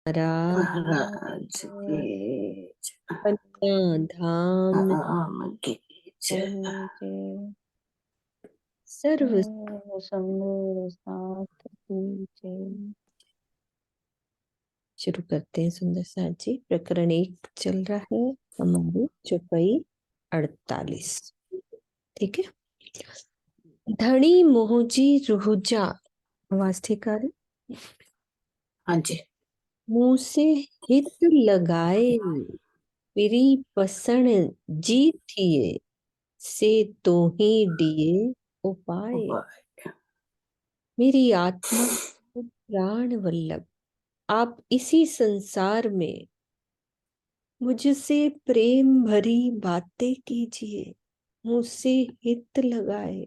महाराज महाराज की जय। पन्ना धाम राम की जय। के सर्व संग साथ की जय। शुरू करते हैं। सुंदर साथ जी, प्रकरण 1 चल रहा है, हमारी चौपाई 48। ठीक है। धनी मोहजी रुहुजा, आवाज ठीक आ रही? हाँ जी। मुंह से हित लगाए, फिरी पसण जी थिए, से तो ही दिए उपाय। मेरी आत्मा प्राण वल्लभ, आप इसी संसार में मुझसे प्रेम भरी बातें कीजिए, मुझसे हित लगाए।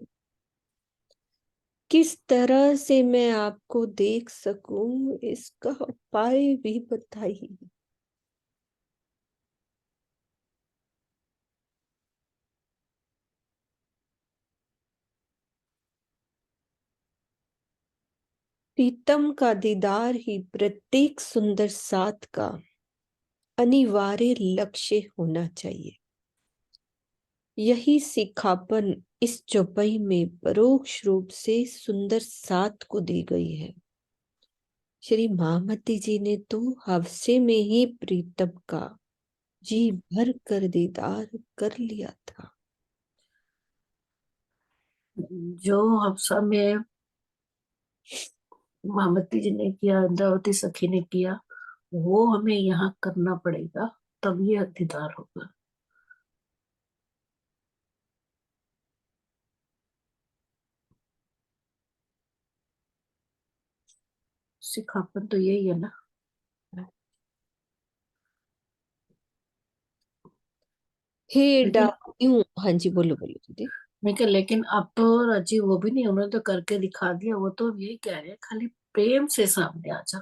किस तरह से मैं आपको देख सकूं, इसका उपाय भी बताइए। प्रीतम का दीदार ही प्रत्येक सुंदर साथ का अनिवार्य लक्ष्य होना चाहिए। यही सिखापन इस चौपाई में परोक्ष रूप से सुंदर साथ को दी गई है। श्री महामती जी ने तो हफ्से में ही प्रीतम का जी भर कर दीदार कर लिया था। जो हफ्सा में महामती जी ने किया, इंद्रावती सखी ने किया, वो हमें यहाँ करना पड़ेगा, तब ये दीदार होगा। सिखापन तो यही है ना। हे लेकिन डाक्यूं, हाँ जी बोलो बोलो दीदी। मैं क्या, लेकिन अब तो राजी वो भी नहीं, उन्होंने तो करके दिखा दिया। वो तो यही कह रहे हैं, खाली प्रेम से सामने आ जाओ,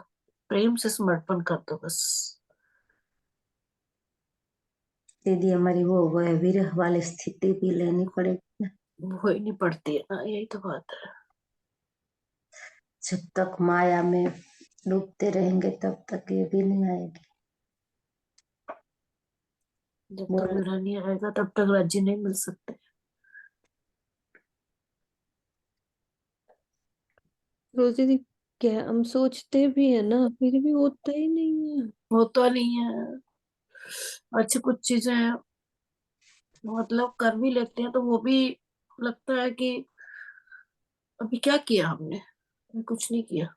प्रेम से समर्पण कर दो बस। दीदी हमारी वो विरह वाली स्थिति भी लेनी पड़ेगी। वो ही नहीं पड़ती है ना, यही तो बात है। जब तक माया में डूबते रहेंगे तब तक ये भी नहीं आएगी। जब तक बोल विरह नहीं आएगा तब तक राजी नहीं मिल सकते। रोज दीदी, क्या हम सोचते भी है ना, फिर भी होता ही नहीं है। होता नहीं है। अच्छी कुछ चीजें मतलब कर भी लेते हैं तो वो भी लगता है कि अभी क्या किया हमने, अभी कुछ नहीं किया।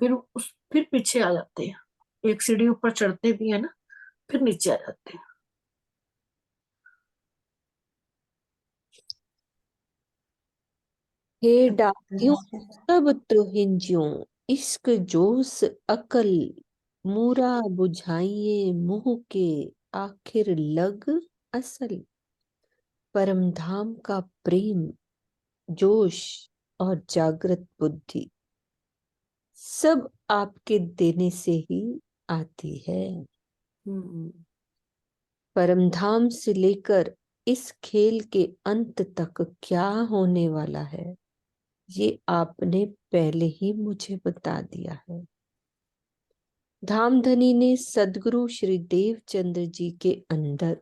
फिर पीछे आ जाते हैं, एक सीढ़ी ऊपर चढ़ते भी है ना, फिर नीचे आ जाते हैं। हे डाक्यूं, सब तो हिंजियों, इश्क जोश अकल, मूरा बुझाइए मुंह के, आखिर लग असल। परम धाम का प्रेम, जोश और जागृत बुद्धि सब आपके देने से ही आती है। परमधाम से लेकर इस खेल के अंत तक क्या होने वाला है, ये आपने पहले ही मुझे बता दिया है। धामधनी ने सदगुरु श्री देवचंद्र जी के अंदर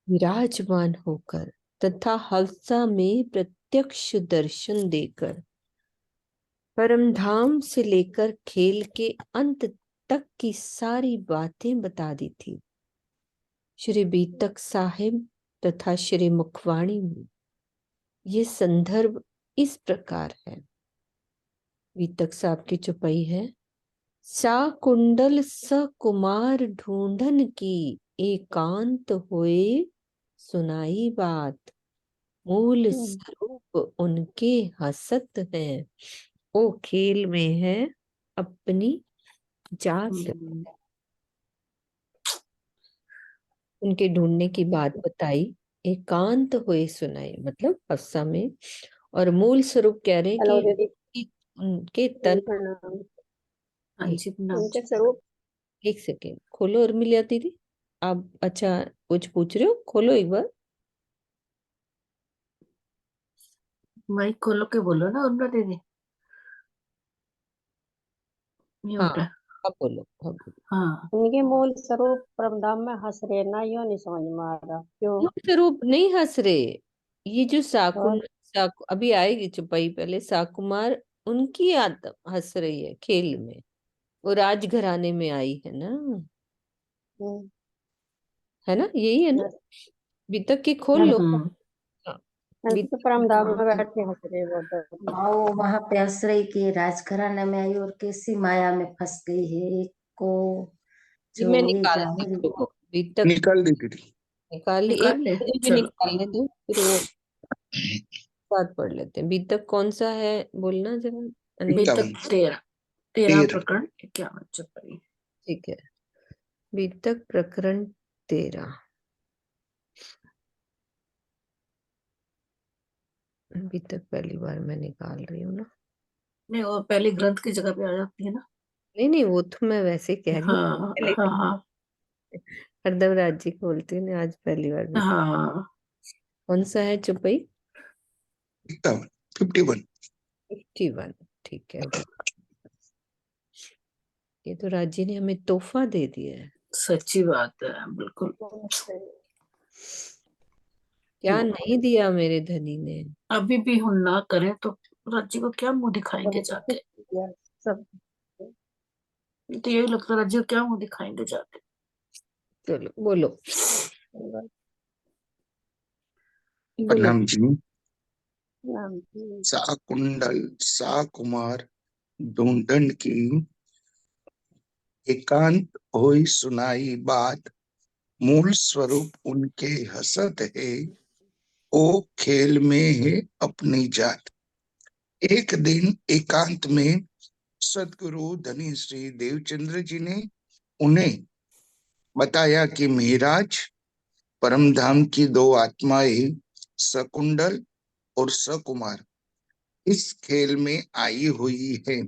विराजमान होकर तथा हफ्सा में प्रत्यक्ष दर्शन देकर परमधाम से लेकर खेल के अंत तक की सारी बातें बता दी थी। श्री बीतक साहिब तथा श्री मुखवाणी में ये संदर्भ इस प्रकार है। बीतक साहब की चौपाई है, सा कुंडल स कुमार ढूंढन की, एकांत होए सुनाई बात, मूल स्वरूप उनके हसत हैं, ओ खेल में है अपनी जात। उनके ढूंढने की बात बताई, एकांत हुए सुनाई मतलब हफ्सा में, और मूल स्वरूप कह रहे हैं हेलो दीदी। कि उनके दीदी तन। प्रणाम। हाँ एक जी, नाम उनके स्वरूप एक सेकेंड खोलो और मिलिया दीदी, आप अच्छा कुछ पूछ रहे हो, खोलो एक बार। माइक खोलो के बोलो ना उर्मिला दीदी, हाँ म्यूट है। अब बोलो, अब बोलो। हाँ उनके मूल स्वरूप परमधाम में हंस रहे ना, यो नहीं समझ में आ रहा क्यों। मूल स्वरूप नहीं हंस रहे। ये जो और अभी आएगी चुपाई, पहले साकुमार उनकी याद हंस रही है खेल में। वो राजघराने में आई है ना, हम्म, है ना, यही है ना। बीतक की खोल लो। हम्म हाँ, ऐसे तो परमधाम में हाँ, बैठ के हंस रहे वो तो। आओ वहां पे आश्रय के राजघराने में आई और कैसी माया में फंस गई है एक को ये मैं जो ये निकालती जागृत। हूँ, रुको, बीतक निकाल दी दीदी। निकाल ली, एक निकाल ले मुझे भी चलो। निकालने दो, फिर वो बात पढ़ लेते हैं। बीतक कौन सा है, बोलना जरा अनिता। इक्यावन। बीतक 13 13। प्रकरण 51 चुपाई। ठीक है, बीतक प्रकरण 13। बीतक पहली बार मैं निकाल रही हूँ ना। नहीं, वो पहली ग्रंथ की जगह पे आ जाती है ना। नहीं नहीं, वो तो मैं वैसे कह रही हाँ हूँ, हाँ लेकिन हाँ हरदम राज्य खोलती हूँ ना, आज पहली बार भी। हाँ। कौन सा है चुपई? 51। 51। 51। ठीक है, ये तो राज्य ने हमें तोहफा दे दिया है। सच्ची बात है बिल्कुल। क्या नहीं दिया मेरे धनी ने। अभी भी हम ना करें तो राज्य को क्या मुंह दिखाएंगे जाके। सब तो यही लगता है राज्य को क्या मुंह दिखाएंगे जाके। चलो बोलो, बोलो। प्रणाम जी। नाम की साकुंडल साकुमार ढूंढन की एकांत होई सुनाई बात, मूल स्वरूप उनके हसत है, ओ खेल में है अपनी जात। एक दिन एकांत में सदगुरु धनी श्री देवचंद्र जी ने उन्हें बताया कि महाराज, परमधाम की दो आत्माएं सकुंडल और सकुमार इस खेल में आई हुई है।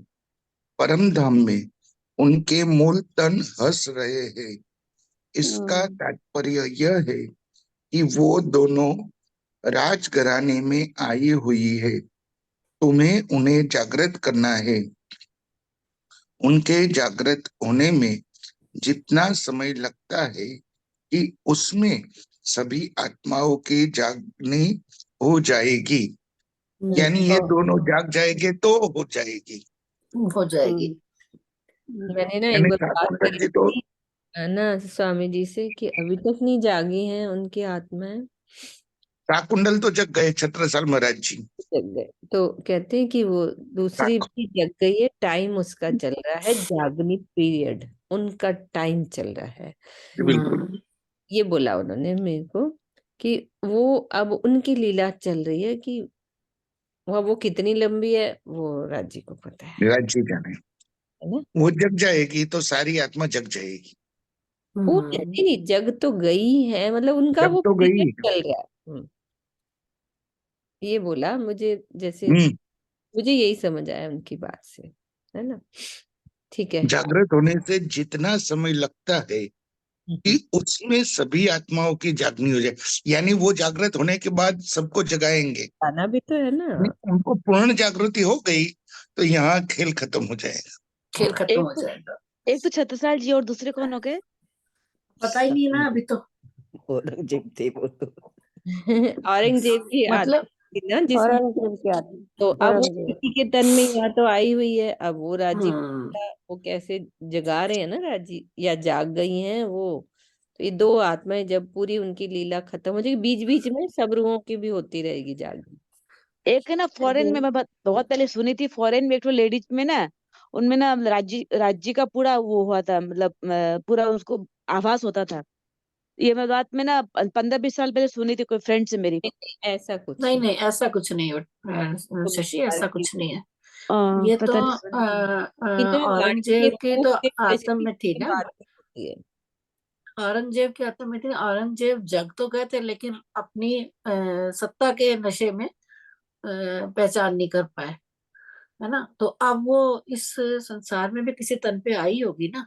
परमधाम में उनके मूल तन हंस रहे हैं। इसका तात्पर्य यह है कि वो दोनों राजघराने में आई हुई है। तुम्हें उन्हें जागृत करना है। उनके जागृत होने में जितना समय लगता है कि उसमें सभी आत्माओं की जागनी हो जाएगी। यानी ये दोनों जाग जाएंगे तो हो जाएगी। हो जाएगी। मैंने ना एक यानी बार बात ठाकुर करी जी तो थी है ना स्वामी जी से, कि अभी तक नहीं जागी हैं उनकी आत्माएं। शाकुंडल तो जग गए, छत्रसाल महाराज जी। जग गए तो कहते हैं कि वो दूसरी शाक- भी जग गई है, टाइम उसका चल रहा है, जागनी पीरियड उनका टाइम चल रहा है। बिल्कुल। ये बोला उन्होंने मेरे को, कि वो अब उनकी लीला चल रही है, कि वो कितनी लंबी है वो राज्य को पता महाराज जी जाने। है ना। वो जग जाएगी तो सारी आत्मा जग जाएगी। वो नहीं, जग तो गई है, मतलब उनका जग वो तो पीरियड गई। चल रहा है। ये बोला मुझे, जैसे हम्म। मुझे यही समझ आया उनकी बात से, है ना। ठीक है। जागृत होने से जितना समय लगता है कि उसमें सभी आत्माओं की जागनी हो जाए, यानी वो जागृत होने के बाद सबको जगाएंगे। आना भी तो है ना। उनको पूर्ण जागृति हो गई तो यहाँ खेल खत्म हो जाएगा। खेल खत्म हो एक जाएगा। एक तो छत्रसाल जी और दूसरे कौन हो गए? पता ही नहीं ना अभी तो। औरंगजेब थे वो तो। औरंगजेब की आत्मा मतलब थी ना जिसमें, औरंगजेब की आदमी। तो अब वो औरंगजेब किसी के तन में या तो आई हुई है, अब वो राजी को हम्म पता, वो कैसे जगा रहे हैं ना राजी, या जाग गई हैं वो। तो ये दो आत्माएं जब पूरी उनकी लीला खत्म हो जाएगी, बीच बीच में सब रूहों की भी होती रहेगी जागनी। एक है ना फॉरेन में, मैं बहुत पहले सुनी थी, फॉरेन में एक तो लेडीज में ना, उनमें ना राज्य राज्य का पूरा वो हुआ था, मतलब पूरा उसको आभास होता था। ये मैं बात में ना 15-20 साल पहले सुनी थी कोई फ्रेंड से मेरी। ऐसा कुछ नहीं नहीं। नहीं, ऐसा कुछ नहीं है तो शशि, ऐसा भारत कुछ नहीं है। ये तो पता नहीं। की ना वाणी के औरंगजेब की मुख तो से आत्म स्पष्ट में थी ना। बात होती है। औरंगजेब की आत्मा में थी। औरंगजेब जग तो गए थे लेकिन अपनी सत्ता के नशे में पहचान नहीं कर पाए, है ना। तो अब वो इस संसार में भी किसी तन पे आई होगी ना।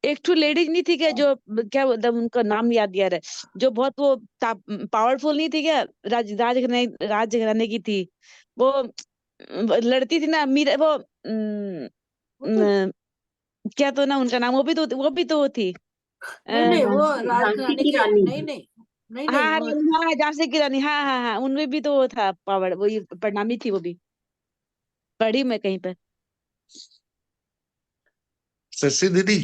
एक तो लेडीज नहीं थी क्या, जो क्या मतलब उनका नाम याद यार है, जो बहुत वो पावरफुल नहीं थी क्या, राजघराने की थी वो, लड़ती थी ना मीरा वो वो तो क्या तो ना उनका नाम, वो भी तो वो थी। नहीं नहीं, वो झांसी राजघराने की के, रानी नहीं थी। नहीं नहीं हाँ नहीं, हाँ वो हाँ, झांसी की रानी, हाँ हाँ हाँ, उनमें भी तो वो था पावर, वही परिणामी थी वो भी, पढ़ी मैं कहीं पर। शशि दीदी,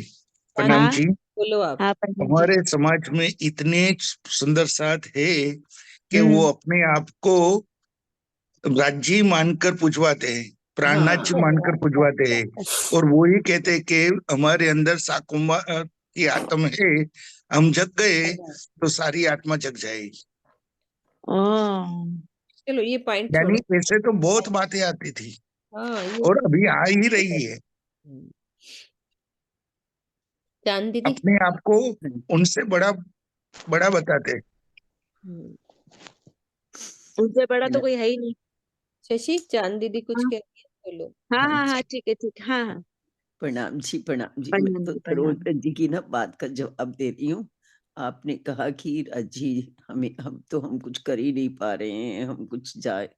प्रणाम हाँ जी। बोलो आप। हाँ, परिणाम जी। हमारे समाज में इतने सुंदर साथ है कि वो हम्म। अपने आप को राज्य मानकर पूजवाते हैं, प्राणनाची हाँ मानकर पूजवाते हैं, और वो ही कहते हैं कि हमारे अंदर साकुमा की आत्मा है, हम जग गए तो सारी आत्मा जग जाएगी। ओह, चलो ये पॉइंट यानी छोड़ो। ऐसे तो बहुत बातें आती थी हाँ ये और तो अभी आ ही रही है। हम्म, चांद दीदी। अपने आप को उनसे बड़ा बड़ा बताते हैं। हम्म, उनसे बड़ा तो कोई है ही नहीं। शशि, चांद दीदी कुछ हाँ कह रही है, बोलो। हाँ हाँ हाँ हाँ, जी, ठीक है ठीक है, हाँ हाँ, प्रणाम जी, प्रणाम जी। मैं परिणाम तो जी, परिणाम। सरोज जी की ना बात का जवाब दे रही हूँ। आपने कहा कि जी, हम कुछ कर ही नहीं पा रहे हैं, हम कुछ जाए।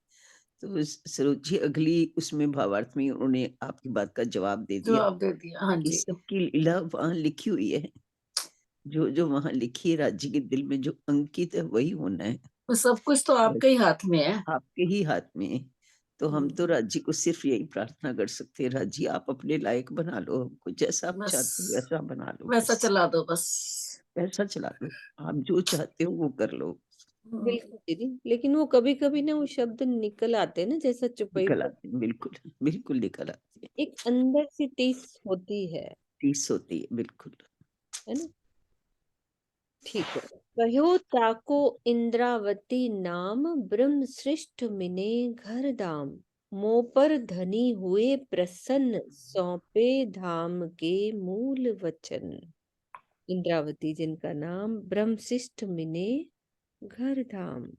तो सरोज जी अगली उसमें भावार्थ में उन्होंने आपकी बात का जवाब दे दिया जवाब दे दिया, हाँ कि जी। सबकी लीला वहाँ लिखी हुई है। जो जो वहाँ लिखी है, राज्य के दिल में जो अंकित है वही होना है। वो सब कुछ तो आपके ही हाथ में है। आपके ही हाथ में है। तो हम तो राज्य को सिर्फ यही प्रार्थना कर सकते हैं, राज्य आप अपने लायक बना लो, हमको जैसा आप बस चाहते हो वैसा बना लो, वैसा बस चला दो बस। वैसा चला लो। आप जो चाहते हो वो कर लो। बिल्कुल दीदी, लेकिन वो कभी कभी ना वो शब्द निकल आते हैं ना, जैसा चुपई निकल पर आती है, बिल्कुल बिल्कुल निकल आती है। एक अंदर से टीस होती है 30 होती है, बिल्कुल। ना। ठीक है। कहो ताको इंद्रावती नाम, ब्रह्म सृष्ट मिने घर धाम। मोह पर धनी हुए प्रसन्न, सौंपे धाम के मूल वचन। इंद्रावती जिनका नाम ब्रह्मशिष्ट मिने घर धाम,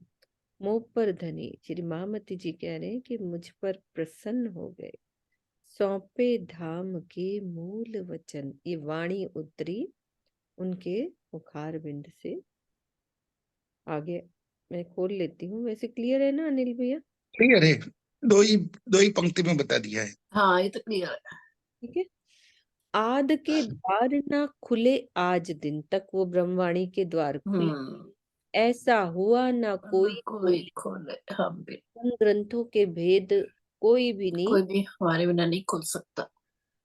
मोह पर धनी, श्री महामती जी कह रहे हैं कि मुझ पर प्रसन्न हो गए, सौंपे धाम के मूल वचन। ये वाणी उतरी उनके मुखार बिंद से। आगे मैं खोल लेती हूँ, वैसे क्लियर है ना अनिल भैया? क्लियर है, दो ही पंक्ति में बता दिया है। हाँ ये तो क्लियर है। ठीक है। आद के द्वार ना खुले आज दिन तक, वो ब्रह्मवाणी के द्वार खुले, हम्म, ऐसा हुआ ना कोई कोई खोले। खोले हम भी, उन ग्रंथों के भेद कोई भी नहीं, कोई भी हमारे बिना नहीं खोल सकता।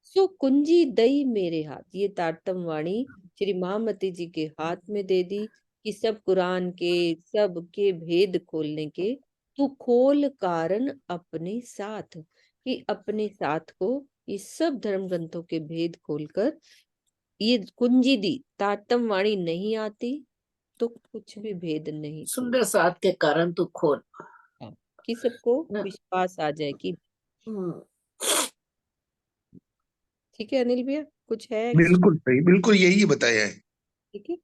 सो कुंजी दई मेरे हाथ। ये तारतम वाणी श्री महामती जी के हाथ में दे दी कि सब कुरान के, सब के भेद खोलने के, तू खोल कारण अपने साथ, कि अपने साथ को ये सब धर्म ग्रंथों के भेद खोलकर ये कुंजी दी। तारतम वाणी नहीं आती तो कुछ भी भेद नहीं खुल, सुंदर साथ के कारण तू खोल। कि सबको न- विश्वास आ जाए कि हम्म, ठीक है। अनिल भैया कुछ है? बिल्कुल सही, बिल्कुल यही बताया है। ठीक है।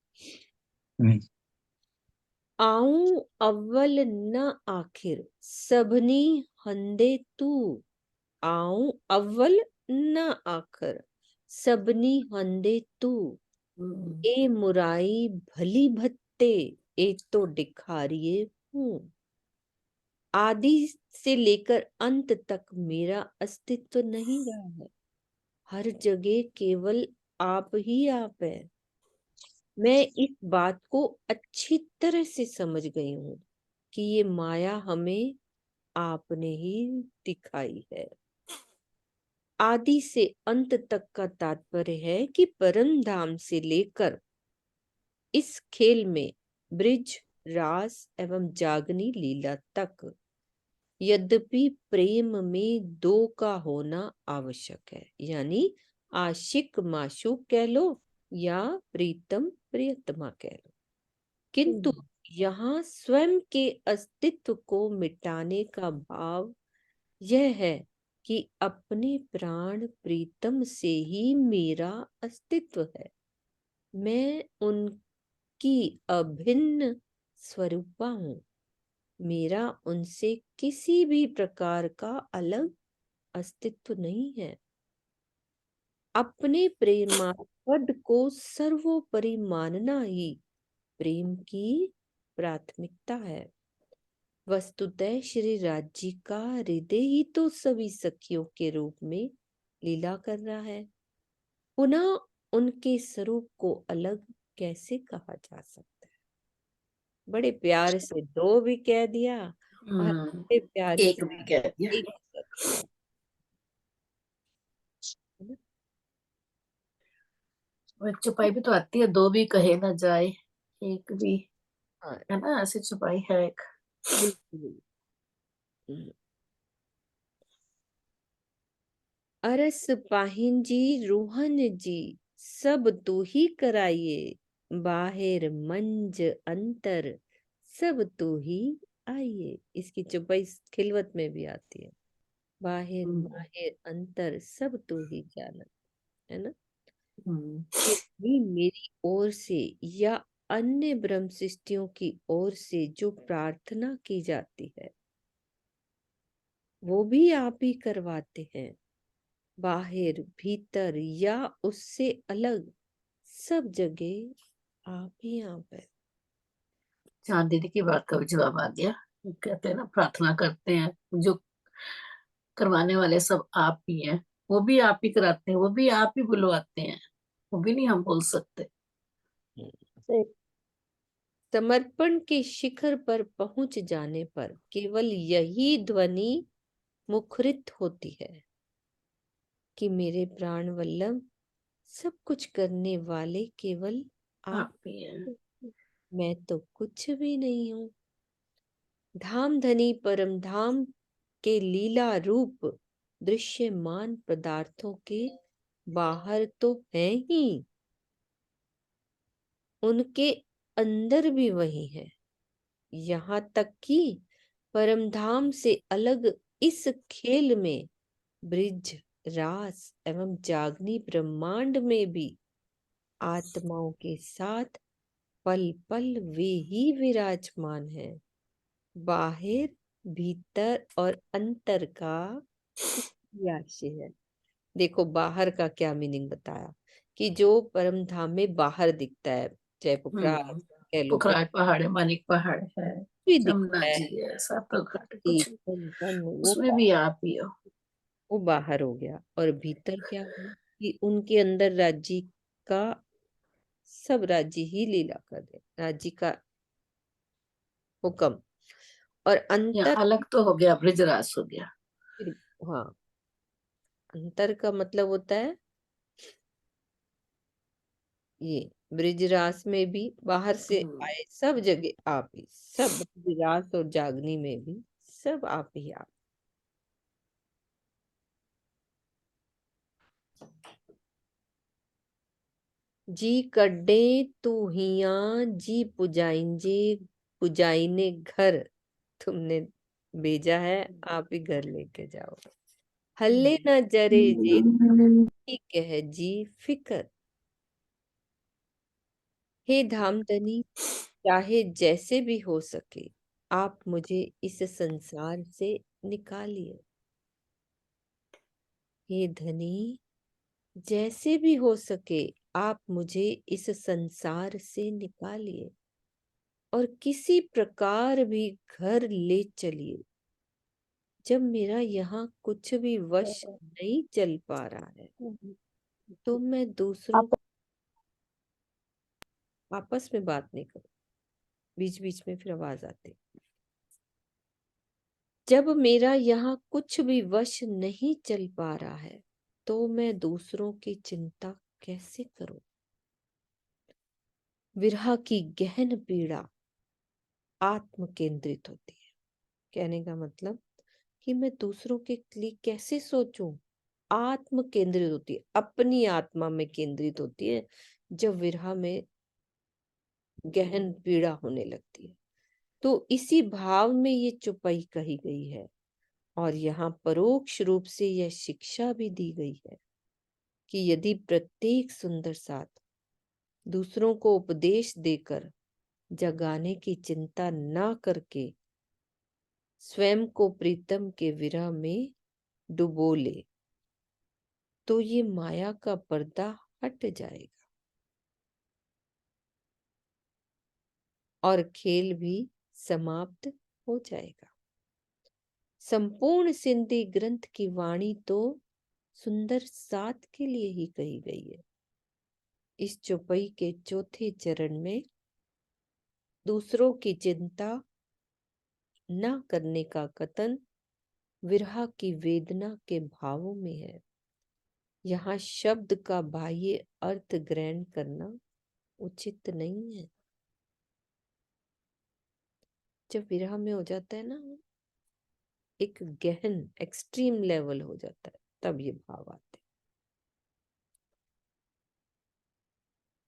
हम्म। आऊं अव्वल न आखिर, सबनी हंदे तू। आऊं अव्वल न आखिर, सबनी हंदे तू। हम्म, ए मुराई भली भत्ते, ए तो दिखारिये हूँ। आदि से लेकर अंत तक मेरा अस्तित्व नहीं रहा है, हर जगह केवल आप ही आप है। मैं इस बात को अच्छी तरह से समझ गई हूँ कि ये माया हमें आपने ही दिखाई है। आदि से अंत तक का तात्पर्य है कि परम धाम से लेकर इस खेल में ब्रिज, रास एवं जागनी लीला तक, यद्यपि प्रेम में दो का होना आवश्यक है, यानी आशिक माशूक कह लो या प्रीतम प्रियतमा कह लो, किंतु यहाँ स्वयं के अस्तित्व को मिटाने का भाव यह है कि अपने प्राण प्रीतम से ही मेरा अस्तित्व है। मैं उनकी अभिन्न स्वरूपा हूँ, मेरा उनसे किसी भी प्रकार का अलग अस्तित्व नहीं है। अपने प्रेमास्पद को सर्वोपरि मानना ही प्रेम की प्राथमिकता है। वस्तुतः श्री राज्य का हृदय ही तो सभी सखियों के रूप में लीला कर रहा है। पुनः उनके स्वरूप को अलग कैसे कहा जा सकता है। बड़े प्यार से दो भी कह दिया और बड़े प्यार एक से भी कह दिया। एक कर दिया, है ना? और चुपाई भी तो आती है, दो भी कहे ना जाए, एक भी, हाँ, है ना, ऐसी चुपाई है एक। बिल्कुल। अरस पाहिन जी रोहन जी सब तू ही कराइए, बाहिर मंज अंतर सब तू ही आइए। इसकी चौपाई खिलवत में भी आती है, बाहिर बाहिर अंतर सब तू ही जानत, है ना? यदि मेरी ओर से या अन्य ब्रह्म सृष्टियों की ओर से जो प्रार्थना की जाती है वो भी आप ही करवाते हैं, बाहर भीतर या उससे अलग सब जगह आप ही आप है। चांद दीदी की बात का भी जवाब आ गया। वो कहते हैं ना, प्रार्थना करते हैं, जो करवाने वाले सब आप ही हैं, वो भी आप ही कराते हैं, वो भी आप ही बुलवाते हैं, वो भी नहीं हम बोल सकते। समर्पण के शिखर पर पहुंच जाने पर केवल यही ध्वनि मुखरित होती है कि मेरे प्राण वल्लभ सब कुछ करने वाले केवल आप आप ही हैं। हैं। मैं तो कुछ भी नहीं हूँ। धाम धनी परम धाम के लीला रूप दृश्यमान पदार्थों के बाहर तो है ही, उनके अंदर भी वही है। यहाँ तक कि परमधाम से अलग इस खेल में ब्रिज रास एवं जागनी ब्रह्मांड में भी आत्माओं के साथ पल पल वे ही विराजमान हैं। बाहर भीतर और अंतर का क्या आशय है? देखो बाहर का क्या मीनिंग बताया कि जो परम धाम में बाहर दिखता है, चाहे पुखराज कह लो, पुखराज पहाड़ है, मानिक पहाड़ है, भी जमुना दिखता है, जी है, सातों घाट, कि कुछ धन धन उसमें भी आप ही हो। वो बाहर हो गया। और भीतर क्या हुआ कि उनके अंदर राज्य का सब राज्य ही लीला कर दे, राज्य का हुक्म। और यहाँ अंतर, अलग तो हो गया, ब्रिजरास हो गया। हाँ, अंतर का मतलब होता है ये ब्रिजरास में भी बाहर से आए सब जगह आप ही, सब ब्रिजरास और जागनी में भी सब आप ही आप। जी कड्डे तू हिया जी पुजाइंजे पुजाइने घर, तुमने भेजा है आप ही घर लेके जाओ। हल्ले न जरे जे कह जी फिकर, हे धामधनी चाहे जैसे भी हो सके आप मुझे इस संसार से निकालिए। हे धनी जैसे भी हो सके आप मुझे इस संसार से निकालिए और किसी प्रकार भी घर ले चलिए। जब मेरा यहाँ कुछ भी वश नहीं चल पा रहा है तो मैं दूसरों, आपस में बात नहीं करो, बीच बीच में फिर आवाज आती। जब मेरा यहाँ कुछ भी वश नहीं चल पा रहा है तो मैं दूसरों की चिंता कैसे करूं? विरह की गहन पीड़ा आत्म केंद्रित होती है। कहने का मतलब कि मैं दूसरों के लिए कैसे सोचूं? आत्म केंद्रित होती है, अपनी आत्मा में केंद्रित होती है जब विरह में गहन पीड़ा होने लगती है। तो इसी भाव में ये चुपाई कही गई है और यहाँ परोक्ष रूप से यह शिक्षा भी दी गई है कि यदि प्रत्येक सुंदर साथ दूसरों को उपदेश देकर जगाने की चिंता ना करके स्वयं को प्रीतम के विरह में डुबो ले तो ये माया का पर्दा हट जाएगा और खेल भी समाप्त हो जाएगा। संपूर्ण सिंधी ग्रंथ की वाणी तो सुंदर साथ के लिए ही कही गई है। इस चौपाई के चौथे चरण में दूसरों की चिंता न करने का कथन विरह की वेदना के भावों में है। यहाँ शब्द का बाह्य अर्थ ग्रहण करना उचित नहीं है। जब विरह में हो जाता है ना, एक गहन एक्सट्रीम लेवल हो जाता है, तब ये भाव आते हैं।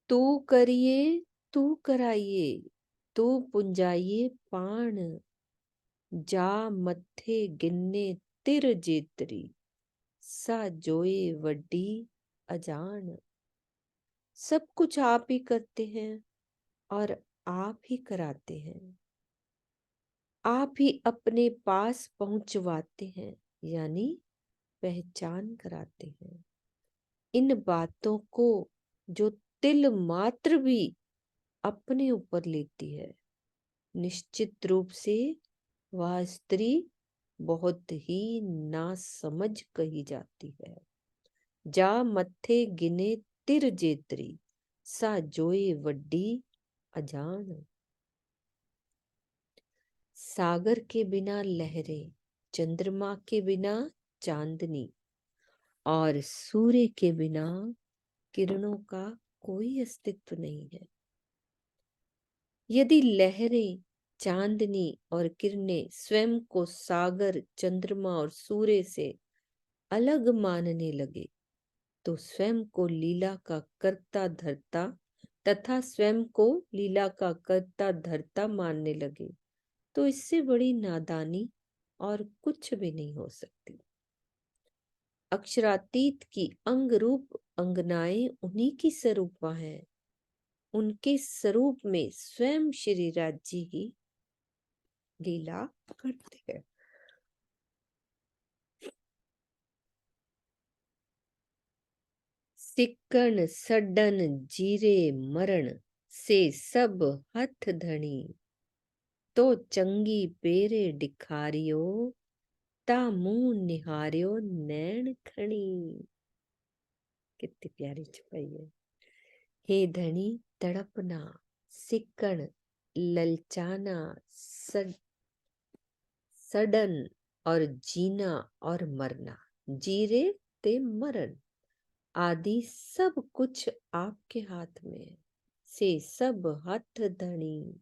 तू करिए तू कराइए, तू पुंजाइए पाण, जा मत्थे गिन्ने तिर जेतरी, सा जोए वड्डी अजान। सब कुछ आप ही करते हैं और आप ही कराते हैं, आप ही अपने पास पहुंचवाते हैं, यानी पहचान कराते हैं। इन बातों को जो तिल मात्र भी अपने ऊपर लेती है, निश्चित रूप से वह स्त्री बहुत ही नासमझ कही जाती है। जा मत्थे गिने तिर जेतरी, सा जोए वड्डी अजान। सागर के बिना लहरें, चंद्रमा के बिना चांदनी और सूर्य के बिना किरणों का कोई अस्तित्व नहीं है। यदि लहरें, चांदनी और किरणें स्वयं को सागर, चंद्रमा और सूर्य से अलग मानने लगे, तो स्वयं को लीला का कर्ता धर्ता तथा स्वयं को लीला का कर्ता धर्ता मानने लगे, तो इससे बड़ी नादानी और कुछ भी नहीं हो सकती। अक्षरातीत की अंग रूप अंगनाएं उन्हीं की स्वरूपा हैं। उनके स्वरूप में स्वयं श्री राज जी ही लीला करते हैं। सिक्कन सडन जीरे मरण, से सब हथ धनी, तो चंगी पेरे दिखारियो, ता मुंह निहारियो नैन खणी। कितनी प्यारी छपाई है। हे धनी तड़पना, सिक्कन ललचाना, सडन और जीना और मरना, जीरे ते मरण आदि सब कुछ आपके हाथ में है। से सब हथ धनी,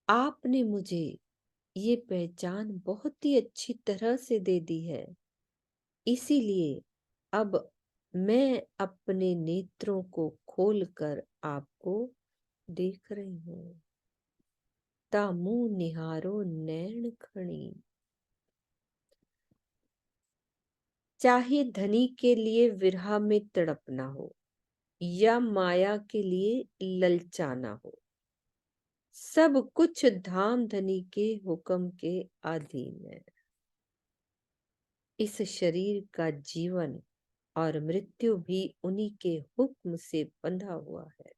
आपने मुझे ये पहचान बहुत ही अच्छी तरह से दे दी है, इसीलिए अब मैं अपने नेत्रों को खोलकर आपको देख रही हूं। ता मुंह निहारो नैन खणी। चाहे धनी के लिए विरह में तड़पना हो या माया के लिए ललचाना हो, सब कुछ धाम धनी के हुक्म के अधीन है। इस शरीर का जीवन और मृत्यु भी उन्हीं के हुक्म से बंधा हुआ है।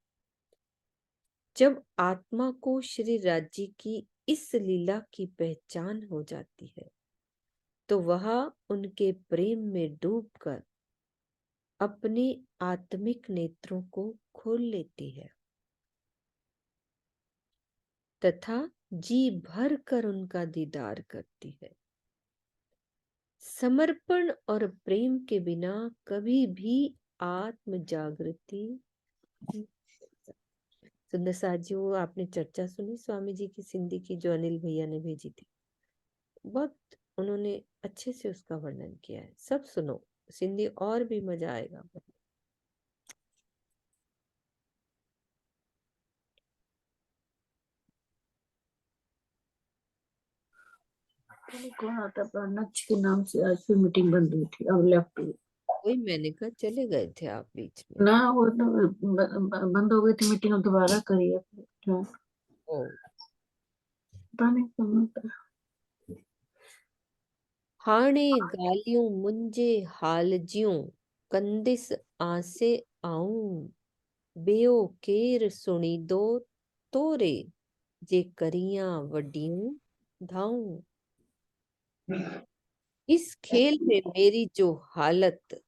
जब आत्मा को श्री राज्य की इस लीला की पहचान हो जाती है, तो वह उनके प्रेम में डूबकर अपने आत्मिक नेत्रों को खोल लेती है तथा जी भर कर उनका दीदार करती है। समर्पण और प्रेम के बिना कभी भी आत्म जागृति। सुंदर साथ जी, वो आपने चर्चा सुनी स्वामी जी की सिंधी की, जो अनिल भैया ने भेजी थी? बहुत उन्होंने अच्छे से उसका वर्णन किया है। सब सुनो सिंधी, और भी मजा आएगा। कौन आता था नच के नाम से, आज फिर मीटिंग बंद हुई थी, अब लेफ्ट हुई। वही मैंने कहा, चले गए थे आप बीच में। ना वो तो बंद हो गई थी मीटिंग, अब दोबारा करी है जो, ओ, पता नहीं कौन होता है। हाणे गालियों मुंजे हालजियों, कंदिस आसे आऊं, बेओ केर सुनी दो तोरे, जे करियां वडियूं धाऊं। इस खेल में मेरी जो हालत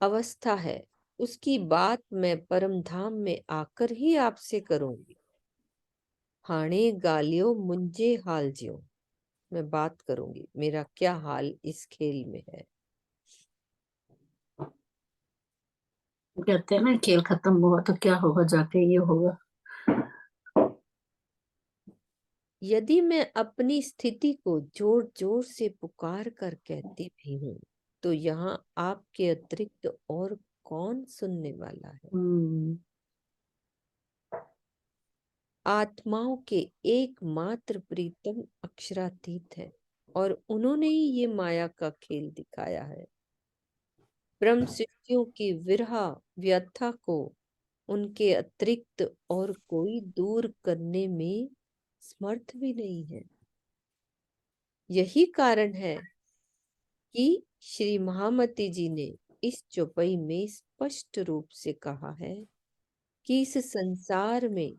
अवस्था है, उसकी बात मैं परम धाम में आकर ही आपसे करूंगी। हाणे गालियो मुंजे हाल जियो, मैं बात करूंगी मेरा क्या हाल इस खेल में है। कहते हैं ना, खेल खत्म हुआ तो क्या होगा, जाके ये होगा। यदि मैं अपनी स्थिति को जोर जोर से पुकार कर कहती भी हूँ, तो यहाँ आपके अतिरिक्त और कौन सुनने वाला है। आत्माओं के एकमात्र प्रीतम अक्षरातीत है, और उन्होंने ही ये माया का खेल दिखाया है। ब्रह्म सृष्टियों की विरहा व्यथा को उनके अतिरिक्त और कोई दूर करने में समर्थ भी नहीं है। यही कारण है कि श्री महामती जी ने इस चौपाई में स्पष्ट रूप से कहा है कि इस संसार में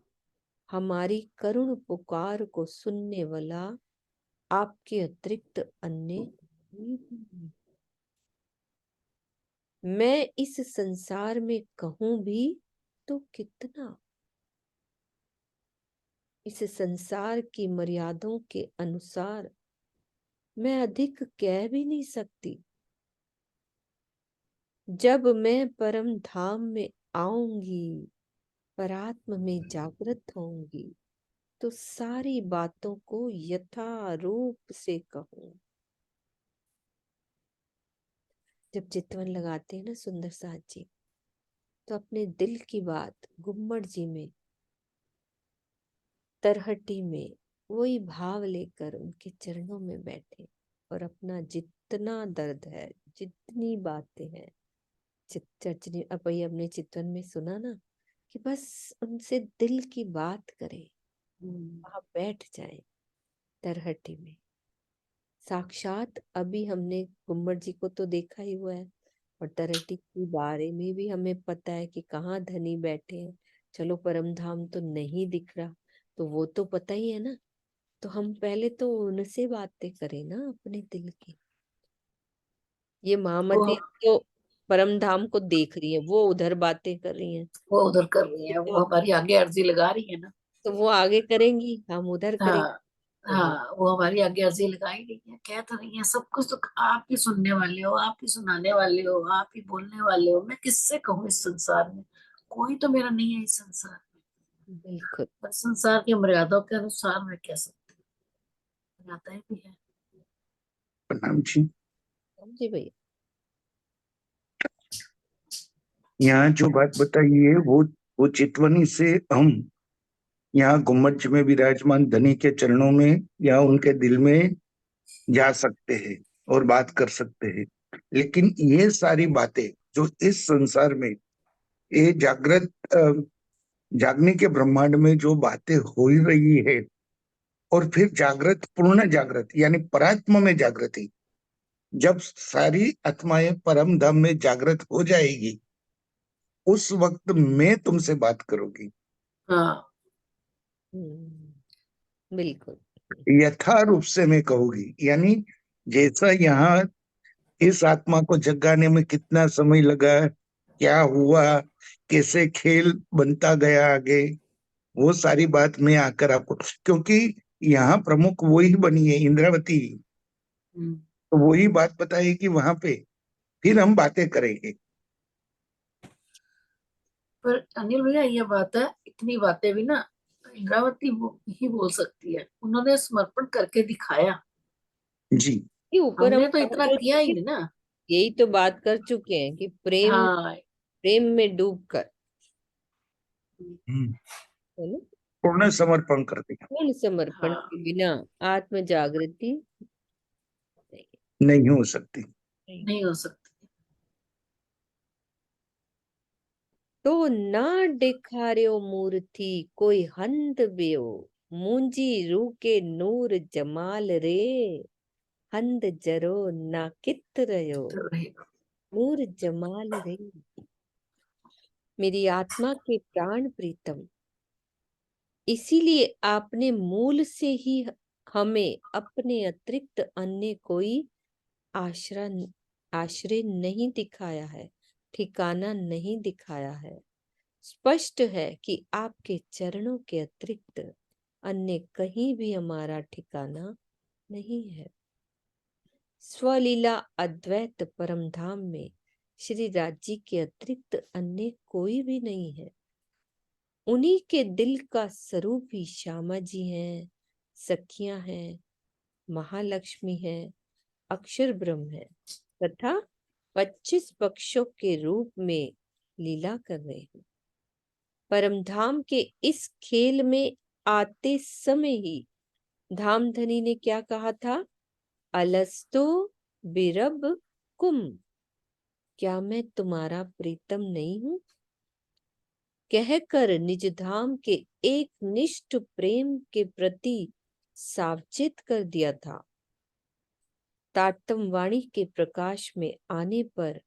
हमारी करुण पुकार को सुनने वाला आपके अतिरिक्त अन्य कोई भी नहीं। मैं इस संसार में कहूं भी तो कितना, इस संसार की मर्यादाओं के अनुसार मैं अधिक कह भी नहीं सकती। जब मैं परम धाम में आऊंगी, परात्म में जागृत होंगी, तो सारी बातों को यथा रूप से कहूं। जब चितवन लगाते हैं ना सुंदर साथ जी, तो अपने दिल की बात गुम्मट जी में, तरहटी में वही भाव लेकर उनके चरणों में बैठे और अपना जितना दर्द है, जितनी बातें हैं, चर्च ने अपने चितवन में सुना ना, कि बस उनसे दिल की बात करें, वहां बैठ जाए तरहटी में। साक्षात अभी हमने गुम्मट जी को तो देखा ही हुआ है, और तरहटी के बारे में भी हमें पता है कि कहाँ धनी बैठे हैं। चलो परम धाम तो नहीं दिख रहा, तो वो तो पता ही है ना, तो हम पहले तो उनसे बातें करें ना अपने दिल की। ये महामती वो तो परम धाम को देख रही है, वो उधर बातें कर रही हैं, वो उधर कर रही है, वो तो हमारी आगे अर्जी लगा रही है ना। वो आगे करेंगी, हम उधर करेंगे। हाँ तो वो हाँ, वो हमारी आगे अर्जी लगाई रही है, कह तो रही है सब कुछ तो आप ही सुनने वाले हो, आप ही सुनाने वाले हो, आप ही बोलने वाले हो। मैं किससे कहूँ इस संसार में, कोई तो मेरा नहीं है इस संसार में। बिल्कुल। पर संसार की मर्यादाओं के अनुसार मैं कह सकती हूँ, मर्यादाएं भी है। प्रणाम जी। जी भैया। यहाँ जो बात बताई है वो चितवनी से हम यहाँ गुम्मट में विराजमान धनी के चरणों में या उनके दिल में जा सकते हैं और बात कर सकते हैं। लेकिन ये सारी बातें जो इस संसार में, ये जागने के ब्रह्मांड में जो बातें हो ही रही है, और फिर जागृत, पूर्ण जागृत यानी परात्मा में जागृति, जब सारी आत्माएं परम धाम में जागृत हो जाएगी, उस वक्त मैं तुमसे बात करूंगी। हाँ बिल्कुल। यथा रूप से मैं कहूंगी, यानी जैसा यहाँ इस आत्मा को जगाने में कितना समय लगा, क्या हुआ, कैसे खेल बनता गया आगे, वो सारी बात मैं आकर आपको, क्योंकि यहाँ प्रमुख वही बनी है इंद्रावती, तो वही बात बताएगी वहां पे, फिर हम बातें करेंगे। पर अनिल भैया ये बात है, इतनी बातें भी ना इंद्रावती ही बोल सकती है, उन्होंने समर्पण करके दिखाया। जी। ये ऊपर हम हमने तो बात इतना कर किया ही चुके, नहीं ना। यही तो बात कर चुके हैं कि प्रेम, हाँ प्रेम में डूब कर, हम्म, है ना, पूर्ण समर्पण कर दिया, पूर्ण समर्पण हाँ, के बिना आत्म जागृति नहीं। नहीं हो सकती। नहीं हो सकती। तो ना दिखारियो मूर्ति कोई हंद बेओ, मुंजी रू के नूर जमाल रे, हंद जरो ना कित रयो, तो रहेगा। नूर जमाल रे। मेरी आत्मा के प्राण प्रीतम, इसीलिए आपने मूल से ही हमें अपने अतिरिक्त अन्य कोई आश्रय नहीं दिखाया है, ठिकाना नहीं दिखाया है। स्पष्ट है कि आपके चरणों के अतिरिक्त अन्य कहीं भी हमारा ठिकाना नहीं है। स्वलीला अद्वैत परमधाम में श्री राज्य के अतिरिक्त अन्य कोई भी नहीं है। उन्हीं के दिल का स्वरूप ही श्यामा जी हैं, सखियां हैं, महालक्ष्मी है, अक्षर ब्रह्म है तथा 25 पक्षों के रूप में लीला कर रहे हैं। परमधाम के इस खेल में आते समय ही धामधनी ने क्या कहा था? अलस्तो बिरब कुम, क्या मैं तुम्हारा प्रीतम नहीं हूं? कहकर निज धाम के एक निष्ठ प्रेम के प्रति सावचेत कर दिया था। तारतम वाणी के प्रकाश में आने पर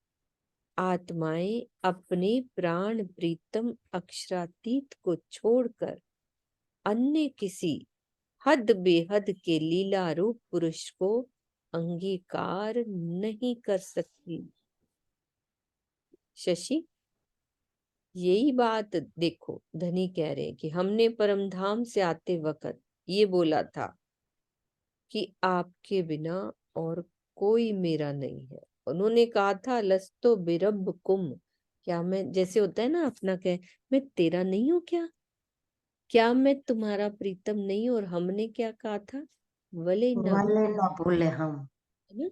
आत्माएं अपने प्राण प्रीतम अक्षरातीत को छोड़कर अन्य किसी हद बेहद के लीला रूप पुरुष को अंगीकार नहीं कर सकती। शशि, यही बात देखो, धनी कह रहे हैं कि हमने परमधाम से आते वक्त ये बोला था कि आपके बिना और कोई मेरा नहीं है। उन्होंने कहा था लस्तो बिरब कुम, क्या मैं, जैसे होता है ना अपना कहे, मैं तेरा नहीं हूं क्या मैं तुम्हारा प्रीतम नहीं? और हमने क्या कहा था? वले न वाले न भूले हम। है ना?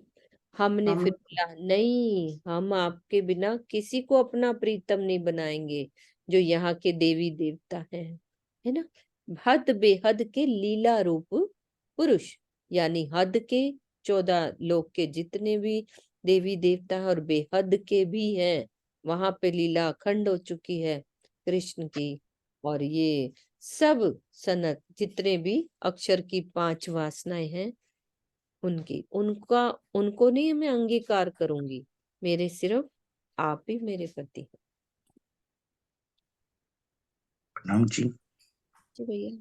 हमने हम फिर बोला नहीं, हम आपके बिना किसी को अपना प्रीतम नहीं बनाएंगे जो यहाँ के देवी देवता हैं, है ना? हद बेहद के लीला रूप पुरुष, यानी हद के 14 लोक के जितने भी देवी देवता हैं और बेहद के भी हैं, वहां पे लीला अखंड हो चुकी है कृष्ण की। और ये सब सनत जितने भी अक्षर की 5 वासनाएं हैं उनकी, उनका, उनको नहीं मैं अंगीकार करूंगी, मेरे सिर्फ आप ही मेरे पति हैं। प्रणाम जी। जी भैया।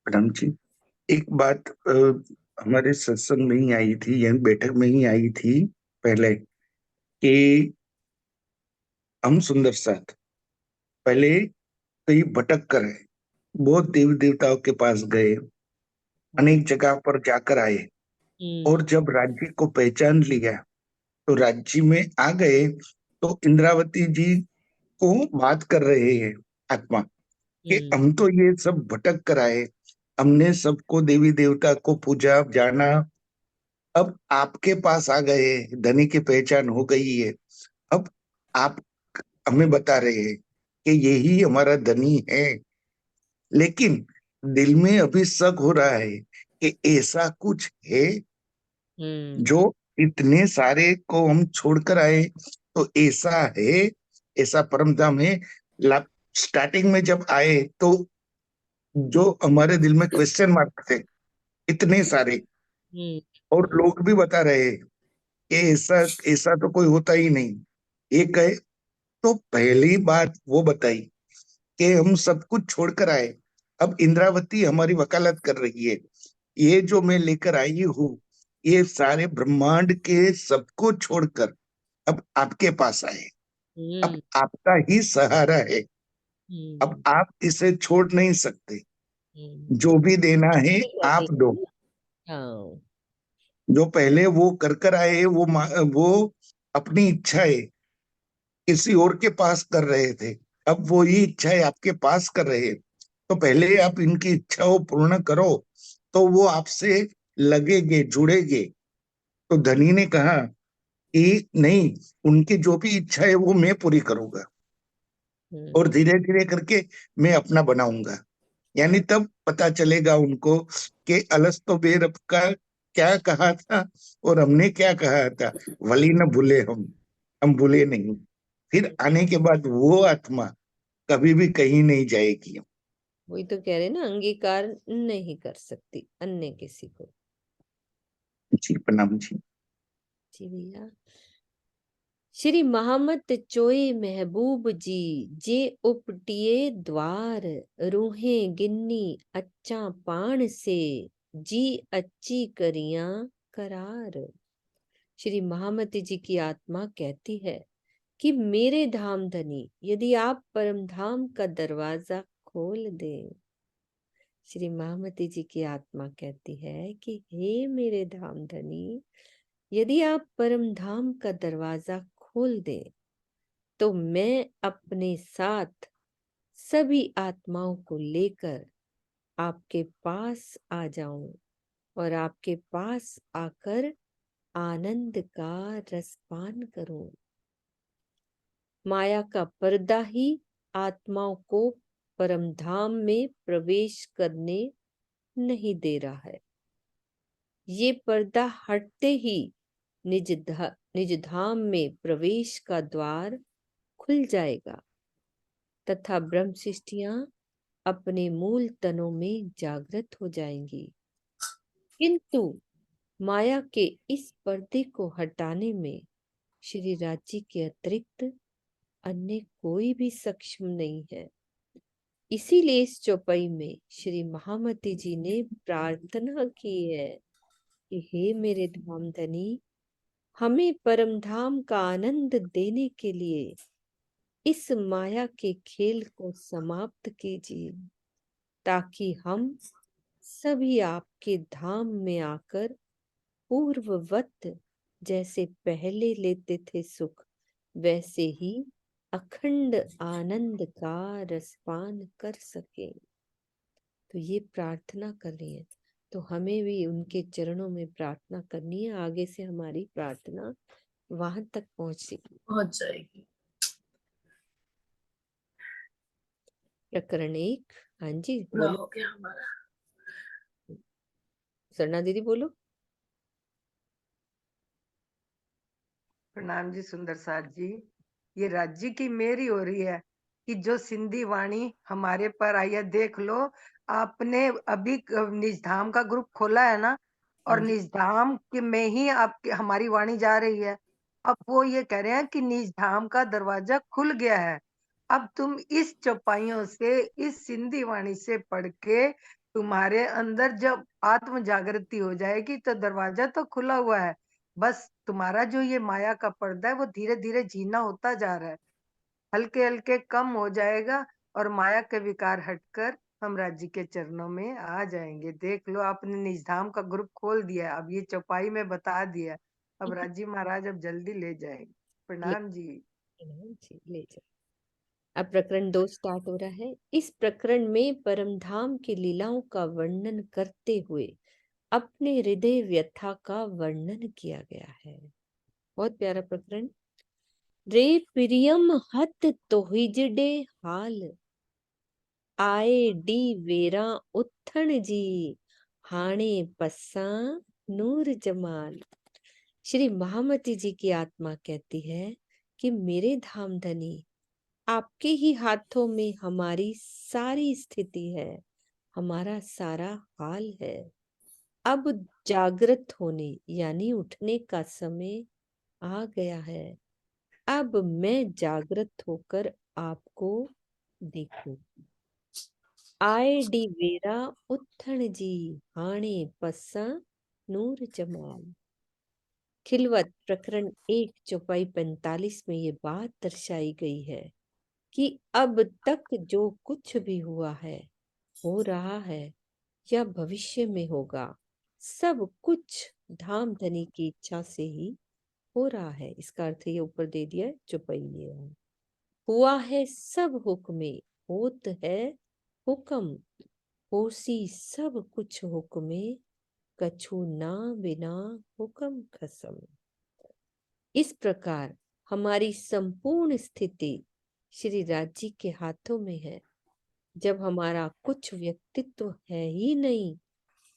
प्रणाम जी। एक बात हमारे सत्संग में ही आई थी, यह बैठक में ही आई थी पहले, कि हम सुंदर साथ पहले कहीं भटक कर है, बहुत देवी देवताओं के पास गए, अनेक जगह पर जाकर आए, और जब राज्य को पहचान लिया तो राज्य में आ गए तो इंद्रावती जी को बात कर रहे हैं आत्मा कि हम तो ये सब भटक कर आए, हमने सबको देवी देवता को पूजा जाना, अब आपके पास आ गए, धनी की पहचान हो गई है, अब आप हमें बता रहे हैं कि यही हमारा धनी है, लेकिन दिल में अभी शक हो रहा है कि ऐसा कुछ है जो इतने सारे को हम छोड़कर आए, तो ऐसा है, ऐसा परमधाम है। स्टार्टिंग में जब आए तो जो हमारे दिल में क्वेश्चन मार्क थे इतने सारे, और लोग भी बता रहे हैं कि ऐसा ऐसा तो कोई होता ही नहीं, ये कहे। तो पहली बात वो बताई कि हम सब कुछ छोड़कर आए, अब इंद्रावती हमारी वकालत कर रही है, ये जो मैं लेकर आई हूँ ये सारे ब्रह्मांड के सबको छोड़कर अब आपके पास आए, अब आपका ही सहारा है, अब आप इसे छोड़ नहीं सकते, जो भी देना है आप दो। हाँ। जो पहले वो कर आए वो अपनी इच्छाएं किसी और के पास कर रहे थे, अब वो ही इच्छाएं आपके पास कर रहे हैं, तो पहले आप इनकी इच्छाओं पूर्ण करो तो वो आपसे लगेंगे, जुड़ेंगे। तो धनी ने कहा कि नहीं, उनकी जो भी इच्छा है वो मैं पूरी करूंगा और धीरे धीरे करके मैं अपना बनाऊंगा। यानी तब पता चलेगा उनको कि अलस्तो बेरब का क्या कहा था और हमने क्या कहा था, वली न भूले हम भूले नहीं। फिर आने के बाद वो आत्मा कभी भी कहीं नहीं जाएगी। वही तो कह रहे ना, अंगीकार नहीं कर सकती अन्य किसी को। जी प्रणाम जी। जी भैया। श्री महामत चोए महबूब जी जे उपटिए द्वार, रूहें गिन्नी अच्छा पान से जी अच्छी करियां करार। श्री महामती जी की आत्मा कहती है कि मेरे धाम धनी, यदि आप परम धाम का दरवाजा खोल दें। श्री महामती जी की आत्मा कहती है कि हे मेरे धाम धनी, यदि आप परम धाम का दरवाजा खोल दें तो मैं अपने साथ सभी आत्माओं को लेकर आपके पास आ जाऊं और आपके पास आकर आनंद का रसपान करूं। माया का पर्दा ही आत्माओं को परमधाम में प्रवेश करने नहीं दे रहा है। ये पर्दा हटते ही निज धाम में प्रवेश का द्वार खुल जाएगा तथा ब्रह्म सृष्टियां अपने मूल तनों में जागृत हो जाएंगी। किंतु माया के इस पर्दे को हटाने में श्री राजी के अतिरिक्त अन्य कोई भी सक्षम नहीं है। इसीलिए इस चौपाई में श्री महामती जी ने प्रार्थना की है कि हे मेरे धाम धनी, हमें परम धाम का आनंद देने के लिए इस माया के खेल को समाप्त कीजिए, ताकि हम सभी आपके धाम में आकर पूर्ववत जैसे पहले लेते थे सुख, वैसे ही अखंड आनंद का रसपान कर सके। तो ये प्रार्थना कर रही है, तो हमें भी उनके चरणों में प्रार्थना करनी है। आगे से हमारी प्रार्थना वहां तक पहुंचेगी, पहुंच जाएगी। प्रकरण 1। हाँ जी पूरा बोलो, हो गया हमारा। सरना दीदी बोलो। प्रणाम जी सुंदर साथ जी। ये राज्य की मेरी हो रही है कि जो सिंधी वाणी हमारे पर आई है, देख लो आपने अभी निजधाम का ग्रुप खोला है ना, और हाँ जी, निजधाम के में ही आपकी हमारी वाणी जा रही है। अब वो ये कह रहे हैं कि निजधाम का दरवाजा खुल गया है। अब तुम इस चौपाइयों से, इस सिंधी वाणी से पढ़ के तुम्हारे अंदर जब आत्म जागृति हो जाएगी तो दरवाजा तो खुला हुआ है। बस तुम्हारा जो ये माया का पर्दा है वो धीरे धीरे जीना होता जा रहा है, हल्के हल्के कम हो जाएगा और माया के विकार हटकर हम राज्य के चरणों में आ जाएंगे। देख लो आपने निजधाम का ग्रुप खोल दिया है, अब ये चौपाई में बता दिया। अब राज्य महाराज अब जल्दी ले जाएंगे। ले प्रणाम जी। जी, ले जाओ। अब प्रकरण 2 स्टार्ट हो रहा है। इस प्रकरण में परमधाम की लीलाओं का वर्णन करते हुए अपने हृदय व्यथा का वर्णन किया गया है। बहुत प्यारा प्रकरण। रे प्रियम हत तोहिजडे हाल, आए डी वेरा उत्थन जी, हाणे पस्सा नूर जमाल। श्री महामती जी की आत्मा कहती है कि मेरे धाम धनी, आपके ही हाथों में हमारी सारी स्थिति है, हमारा सारा हाल है। अब जागृत होने यानी उठने का समय आ गया है। अब मैं जागृत होकर आपको देखूं। आए डी वेरा उत्थण जी, हाणे पस्सा नूर जमाल। खिलवत प्रकरण 1 चौपाई 45 में ये बात दर्शाई गई है कि अब तक जो कुछ भी हुआ है, हो रहा है या भविष्य में होगा, सब कुछ धाम धनी की इच्छा से ही हो रहा है। इसका अर्थ ये ऊपर दे दिया है, चौपाई ये है। हुआ है सब हुक्मे, होत है हुक्म, होसी सब कुछ हुक्मे, कछु ना बिना हुक्म खसम। इस प्रकार हमारी संपूर्ण स्थिति श्री राज्य के हाथों में है। जब हमारा कुछ व्यक्तित्व है ही नहीं,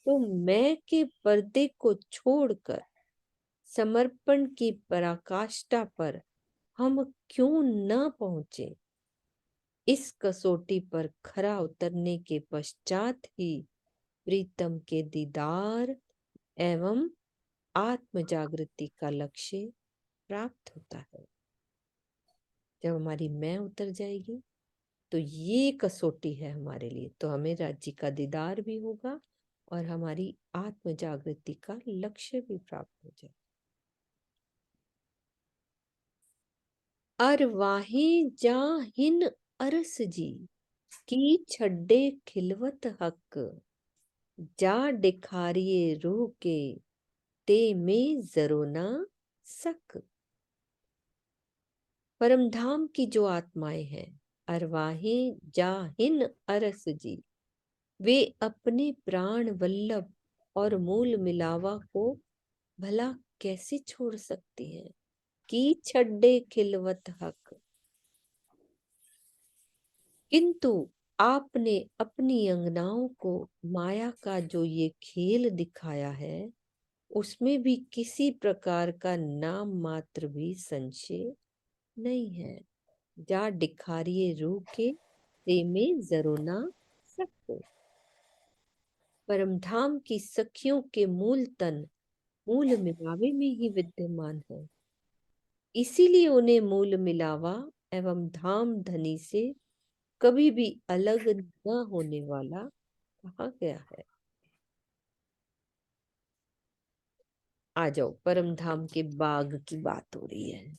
तो मैं के पर्दे को छोड़कर समर्पण की पराकाष्ठा पर हम क्यों न पहुंचे। इस कसौटी पर खरा उतरने के पश्चात ही प्रीतम के दीदार एवं आत्म जागृति का लक्ष्य प्राप्त होता है। जब हमारी मैं उतर जाएगी तो ये कसौटी है हमारे लिए, तो हमें राज्य का दीदार भी होगा और हमारी आत्म जागृति का लक्ष्य भी प्राप्त हो जाए। अरवाहें जा हिन अरस जी की छड्डे खिलवत हक जा डिखारिये रूह के ते में जरोना सक। परमधाम की जो आत्माएं हैं, अरवाहें जा हिन अरस जी, वे अपने प्राण वल्लभ और मूल मिलावा को भला कैसे छोड़ सकती हैं? की छड्डे खिलवत हक, किंतु आपने अपनी अंगनाओं को माया का जो ये खेल दिखाया है, उसमें भी किसी प्रकार का नाम मात्र भी संशय नहीं है। जा डिखारिये रूह के ते में जरोना सक। परमधाम की सखियों के मूल तन मूल मिलावे में ही विद्यमान है, इसीलिए उन्हें मूल मिलावा एवं धाम धनी से कभी भी अलग न होने वाला कहा गया है। आ जाओ, परमधाम के बाग की बात हो रही है।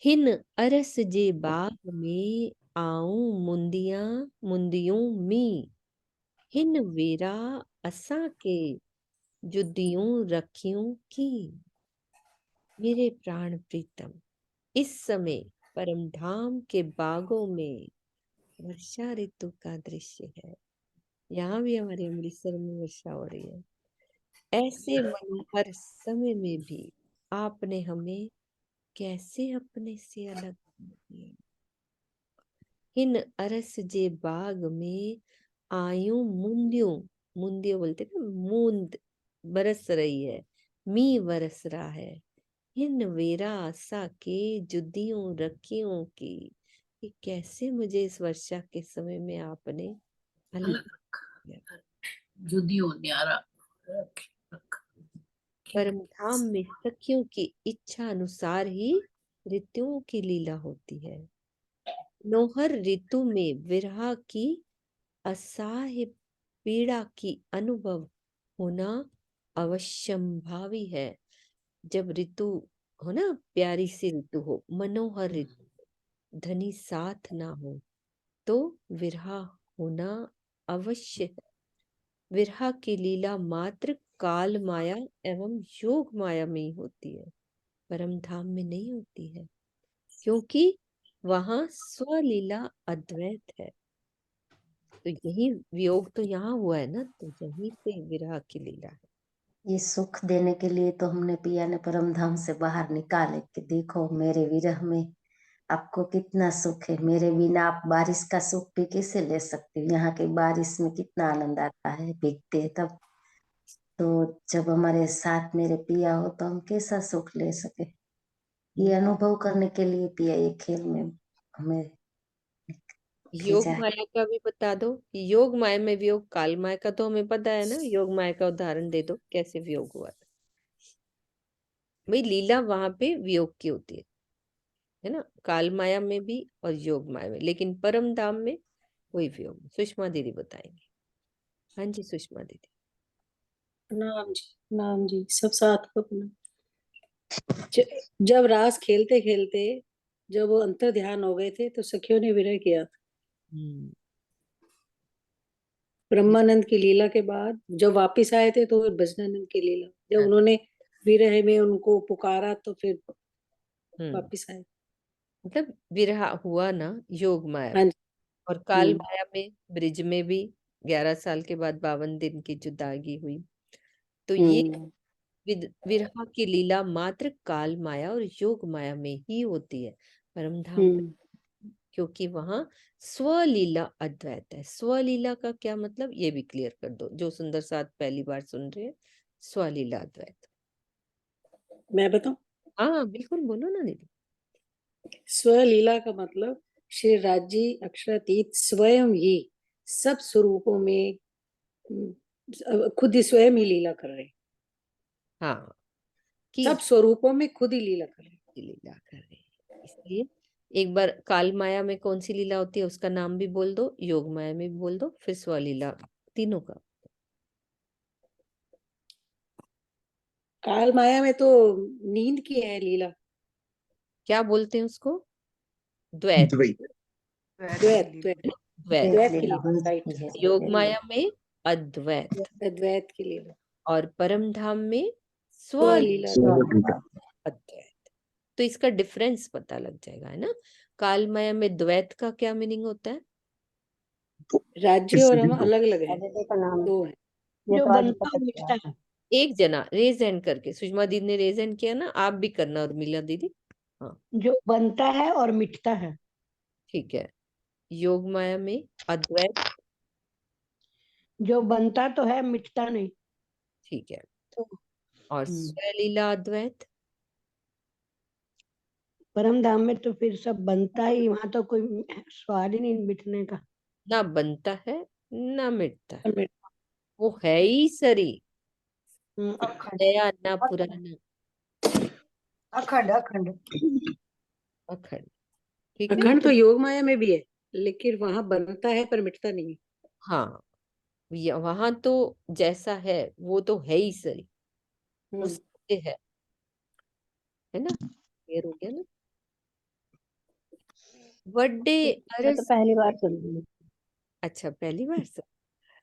हिन अरस जे बाग में आऊं मुंदिया मुंदियों मी, हिन वेरा असा के जुदियों रखियों की। मेरे प्राण प्रीतम, इस समय परमधाम के बागों में वर्षा ऋतु का दृश्य है। यहाँ भी हमारे अमृतसर में वर्षा हो रही है। ऐसे मनोहर समय में भी आपने हमें कैसे अपने से अलग कर दिया। हिन अरस जे बाग में आयूं मुंदियों, मुंदियों बोलते ना, मूंद बरस रही है, मी बरस रहा है। हिन वेरा आशा के जुदियों रखियों की, कि कैसे मुझे इस वर्षा के समय में आपने अलग किया। जुदियों न्यारा रख रख। परमधाम में सखियों की इच्छा अनुसार ही ऋतुओं की लीला होती है। नोहर ऋतु में विरह की असह्य पीड़ा की अनुभव होना अवश्यंभावी है। जब ऋतु हो ना, प्यारी सी ऋतु हो, मनोहर ऋतु, धनी साथ ना हो, तो विरह होना अवश्य है। विरह की लीला मात्र काल माया एवं योग माया में ही होती है, परमधाम में नहीं होती है, क्योंकि वहां स्वलीला अद्वैत है। तो यही वियोग तो यहाँ हुआ है ना, तो यहीं पे विरह की लीला है। ये सुख देने के लिए तो हमने पिया ने परमधाम से बाहर निकाले कि देखो मेरे विरह में आपको कितना सुख है, मेरे बिना आप बारिश का सुख भी कैसे ले सकते हो। यहाँ की बारिश में कितना आनंद आता है, भीगते हैं तब। तो जब हमारे साथ मेरे पिया हो तो हम कैसा सुख ले सके। ये अनुभव करने के लिए पिया ये खेल में हमें योग भेजा है। माया का भी बता दो। योग माया में वियोग, काल माया का तो हमें पता है ना, योग माया का उदाहरण दे दो, कैसे वियोग हुआ था। भाई लीला वहां पे वियोग की होती है ना, काल माया में भी और योग माया में, लेकिन परम धाम में कोई वियोग नहीं। सुषमा दीदी बताएंगे। हाँ जी सुषमा दीदी। नाम जी सब साथ को अपना। जब रास खेलते खेलते जब वो अंतर ध्यान हो गए थे तो सखियों ने विरह किया था। हम्म। ब्रह्मानंद की लीला के बाद जब वापिस आए थे तो बजनानंद की लीला, जब हाँ। उन्होंने विरह में उनको पुकारा तो फिर हम्म। वापिस आए। मतलब विरह हुआ ना योग माया हाँ में, जी। और काल माया में ब्रिज में भी 11 साल के बाद 52 दिन की जुदाई हुई। तो ये हम्म विरह की लीला मात्र काल माया और योग माया में ही होती है, परमधाम पे, हम्म क्योंकि वहां स्वलीला अद्वैत है। स्वलीला का क्या मतलब, ये भी क्लियर कर दो जो सुंदर साथ पहली बार सुन रहे हैं। स्वलीला अद्वैत। मैं बताऊं, हाँ बिल्कुल, बोलो ना दीदी। स्वलीला का मतलब श्री राज्य अक्षरातीत स्वयं ही सब स्वरूपों में खुद ही स्वयं ही लीला कर रहे हैं। हाँ, कि सब स्वरूपों में खुद ही लीला कर रहे हैं। लीला कर रहे हैं, इसलिए एक बार काल माया में कौन सी लीला होती है उसका नाम भी बोल दो, योग माया में भी बोल दो, फिर स्वलीला, तीनों का। काल माया में तो नींद की है लीला। क्या बोलते हैं उसको? द्वैत द्वैत। द्वैत द्वैत द्वैत। द्वैत की लीला लीला हो राइट। जाती है। योग माया में अद्वैत द्वैत की लीला और परम धाम में स्वलीला स्वलीला अद्वैत। तो इसका डिफरेंस पता लग जाएगा, है ना। काल माया में द्वैत का क्या मीनिंग होता है? राज्य और हम अलग अलग हैं, अदिति का नाम दो है। ये जो तो आज बनता पता है चला। मिटता है। एक जना रेज हैंड करके, सुषमा दीदी ने रेज हैंड किया ना, आप भी करना और मीला दीदी। हाँ जो बनता है और मिटता है। ठीक है। योग माया में अद्वैत, जो बनता तो है मिटता नहीं। ठीक है। और हम्म। स्वलीला अद्वैत, परम धाम में तो फिर सब बनता ही, वहां तो कोई स्वाद ही नहीं मिटने का। ना बनता है ना मिटता है, मिट- वो है ही सरी, हम्म, नया ना पुराना, अखंड अखंड। अखंड। ठीक है। अखंड तो योग माया में भी है, लेकिन वहां बनता है पर मिटता नहीं है। हाँ वहां तो जैसा है वो तो है ही सरी, वो हम्म। सत्य है ना। क्लियर हो गया ना। वड्डे मैं तो अरस, पहली बार सुन रही हूँ, अच्छा पहली बार से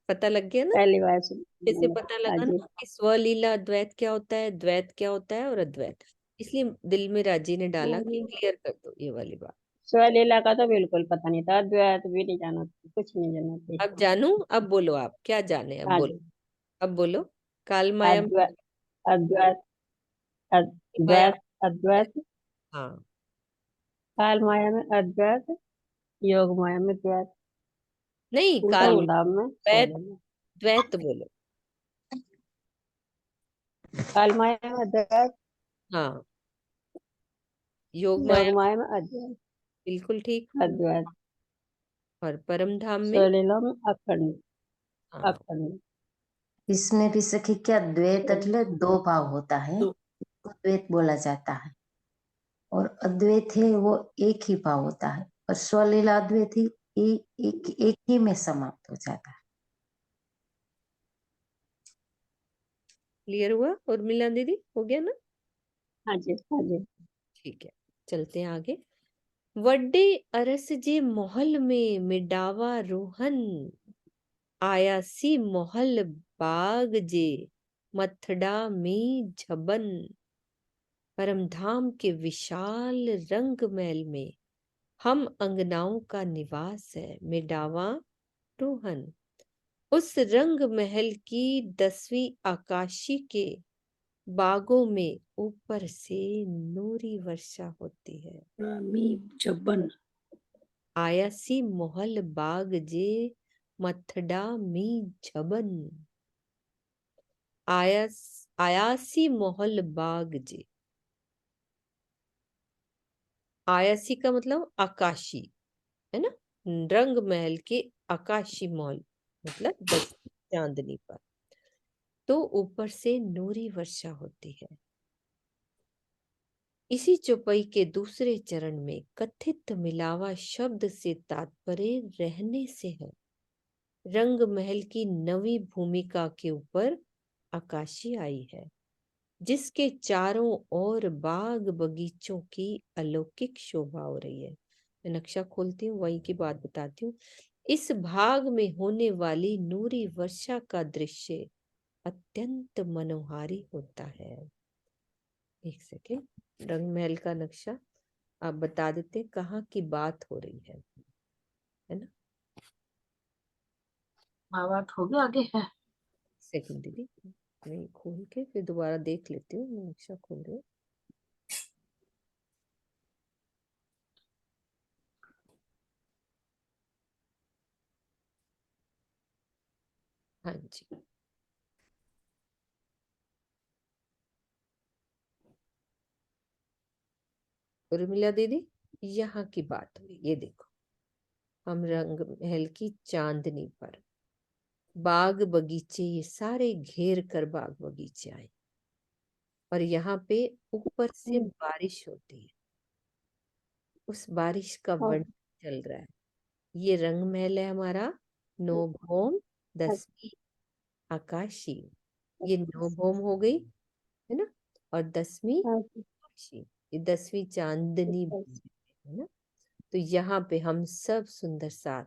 पता लग गया ना। पहली बार सुन रही हूँ जैसे मैंने। पता हाँ लगा जी। ना कि स्वलीला अद्वैत क्या होता है, द्वैत क्या होता है और अद्वैत, इसलिए दिल में राजी ने डाला कि क्लियर कर दो ये वाली बात। स्वलीला का तो बिल्कुल पता नहीं था, द्वैत भी नहीं जाना था, कुछ नहीं जाना था। अब जानू, अब बोलो आप क्या जाने, अब हाँ बोलो, जी। अब बोलो। काल माया में अद्वैत अद्वैत माया, अद्वैत अद्वैत हाँ काल माया में अद्वैत, योग माया में द्वैत, नहीं काल परम धाम में द्वैत, स्वलीला। द्वैत बोलो। काल माया में अद्वैत, हाँ योग माया योग माया में अद्वैत, बिल्कुल ठीक। अद्वैत, और परम धाम में स्वलीला में अखंड। हाँ अखंड। इसमें भी सखी क्या द्वैत એટલે दो भाव होता है, तो द्वैत बोला जाता है। और अद्वैत है वो एक ही भाव होता है, और स्वलीला अद्वैत ही एक ही में समाप्त हो जाता है। क्लियर हुआ उर्मिला दीदी, हो गया ना। हाँ जी हाँ जी। ठीक है चलते हैं आगे। वड्डे अरस जे मोहल में मिडावा रोहन, आयासी मोहल बाग जे मथड़ा में झबन। परमधाम के विशाल रंग महल में हम अंगनाओं का निवास है मिडावा रोहन। उस रंग महल की 10वीं आकाशी के बागों में ऊपर से नूरी वर्षा होती है। मी छप्पन आयासी मोहल बाग जे मथड़ा मी झबन। आयासी मोहल बाग जे, आयासी का मतलब आकाशी, है ना। रंग महल के आकाशी महल मतलब 10 चांदनी पर, तो ऊपर से नूरी वर्षा होती है। इसी चौपाई के दूसरे चरण में कथित मिलावा शब्द से तात्पर्य रहने से है। रंग महल की नवी भूमिका के ऊपर आकाशी आई है, जिसके चारों ओर बाग बगीचों की अलौकिक शोभा हो रही है। मैं नक्शा खोलती हूँ, वही की बात बताती हूँ। इस भाग में होने वाली नूरी वर्षा का दृश्य अत्यंत मनोहारी होता है। एक सेकेंड, रंग महल का नक्शा आप बता देते कहाँ की बात हो रही है ना। बात हो गया, आगे है। सेकंड दीदी, मैं खोल के फिर दोबारा देख लेती हूँ, मैं नक्शा खोल रही हूँ। हाँ जी, उर्मिला दीदी यहाँ की बात हुई, ये देखो। हम रंग महल की चांदनी पर बाग बगीचे, ये सारे घेर कर बाग बगीचे आए, और यहाँ पे ऊपर से बारिश होती है। उस बारिश का वर्णन चल रहा है। ये रंग महल है हमारा, नौभौम 10वीं आकाशी। ये नौभौम हो गई, है ना, और 10वीं आकाशी, ये 10वीं चांदनी है ना। तो यहाँ पे हम सब सुंदर साथ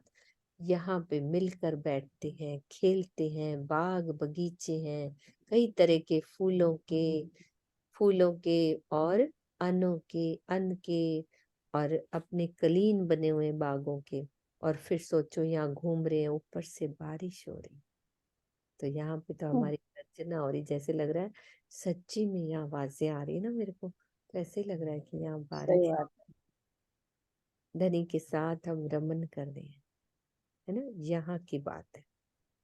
यहाँ पे मिलकर बैठते हैं, खेलते हैं, बाग बगीचे हैं, कई तरह के फूलों के और अन्न के और अपने कलीन बने हुए बागों के। और फिर सोचो यहाँ घूम रहे हैं, ऊपर से बारिश हो रही, तो यहाँ पे तो हमारी गर्जना हो रही, जैसे लग रहा है सच्ची में यहाँ आवाजें आ रही है ना मेरे को, तो ऐसे लग रहा है कि यहाँ बारिश सही बात धनी के साथ हम रमन कर रहे हैं, है ना। यहाँ की बात है।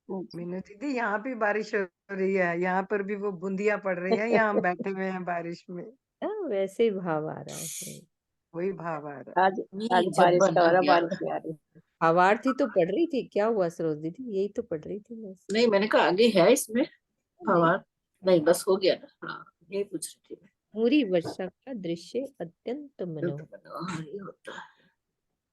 है। मीनू दीदी, यहाँ भी बारिश हो रही है, यहाँ पर भी वो बूंदियां पड़ रही हैं, यहाँ हम बैठे हुए हैं बारिश में, वैसे ही भाव आ रहा है। वही भाव आ रहा आज नहीं बारिश जब का हो बना रहा, गया। बारिश भी आ रही है। हवाड़ थी तो पड़ रही थी, क्या हुआ सरोज दीदी, यही तो पड़ रही थी बस। नहीं मैंने कहा आगे है इसमें हवा, नहीं बस हो गया ना। हाँ ये पूछ रही थी मैं। पूरी वर्षा का दृश्य अत्यंत मनोहर। हाँ, ये होता है।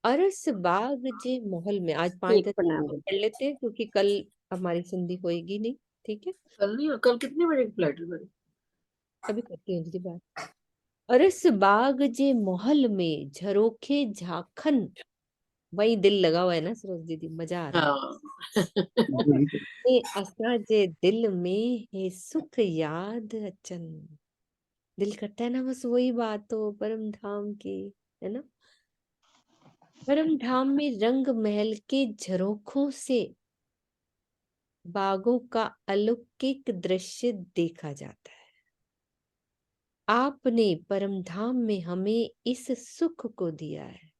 अरस बाग जे महल में, आज 5-10 ठीक प्रणाम पढ़ लेते हैं क्योंकि कल हमारी संधि होएगी नहीं, ठीक है। कल नहीं, कल कितने बजे की फ्लाइट है मेरी? अभी करती हूँ दीदी बात। अरस बाग जे महल में झरोखे झाखन, वही दिल लगा हुआ है ना सरोज दीदी, मजा आ रहा है। हाँ बिल्कुल। ए असा जे दिल में है सुख याद अचन, दिल करता है ना बस वही बात हो परम धाम की, है ना। परम धाम में रंग महल के झरोखों से बागों का अलौकिक दृश्य देखा जाता है। आपने परम धाम में हमें इस सुख को दिया है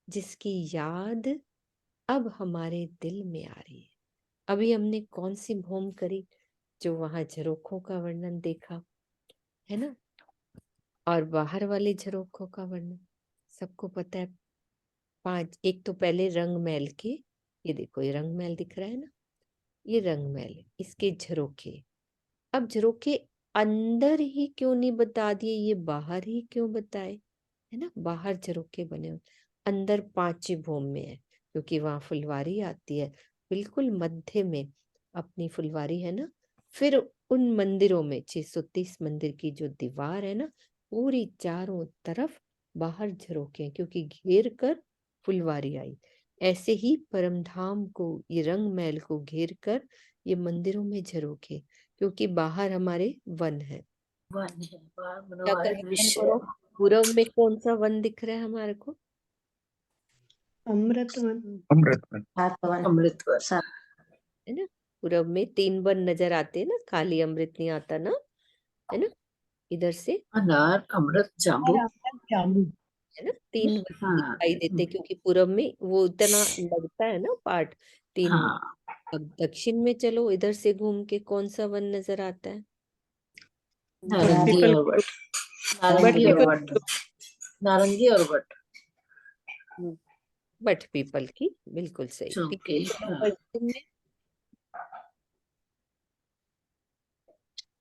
जिसकी याद अब हमारे दिल में आ रही है। अभी हमने कौन सी भूम करी, जो वहां झरोखों का वर्णन देखा, है ना। और बाहर वाले झरोखों का वर्णन सबको पता है। 5, एक तो पहले रंग महल के, ये देखो ये रंग महल दिख रहा है ना, ये रंग महल है, इसके झरोखे। अब झरोखे अंदर ही क्यों नहीं बता दिए, ये बाहर ही क्यों बताए, है ना। बाहर झरोखे बने हुए, अंदर 5 भूम में है क्योंकि वहां फुलवारी आती है, बिल्कुल मध्य में अपनी फुलवारी है ना। फिर उन मंदिरों में 630 मंदिर की जो दीवार है ना, पूरी चारों तरफ बाहर झरोखे हैं क्योंकि घेर कर फुलवारी आई। ऐसे ही परमधाम को, ये रंग महल को घेर कर ये मंदिरों में झरोखे, क्योंकि बाहर हमारे वन है। वन है, बाहर क्या मनोहर करें, दृश्य करो है। पूरब में कौन सा वन दिख रहा है हमारे को, अमृतवन। अमृतवन। भगवान अमृतवर। सब है ना। पूरब में 3 वन नजर आते हैं ना, खाली अमृत नहीं आता ना, है ना। इधर से अनार अमृत जाम्बू। है ना 3 वन हाँ दिखाई देते हैं, क्योंकि पूरब में वो इतना लगता है ना पार्ट 3 वन। हाँ। अब दक्षिण में चलो, इधर से घूम के कौन सा वन नजर आता है, नारंगी पीपल और के वट। बट नारंगी और पीपल वट। नारंगी और वट। बट पीपल की, बिल्कुल सही। चौकी। पीछे चलो हाँ। पश्चिम में,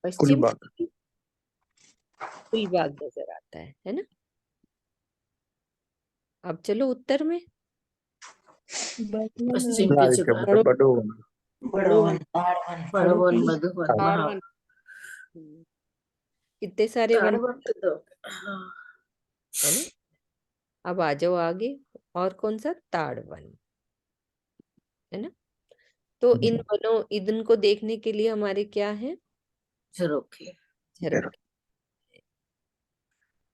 पश्चिम गुलबाग। में फुलबाग नजर आता है ना। अब चलो उत्तर में, पश्चिम की लाल जगह चबूतरा बड़ो वन। बड़ोवन ताड़वन बड़वन मधुबन। हाँ ताड़वन। कितने सारे वन ताड़वन तो दो। हाँ। है ना। अब आ जाओ आगे, और कौन सा, ताड़ वन, है ना। तो इन वनों, इनको देखने के लिए हमारे क्या है, झरोखे। झरोखे।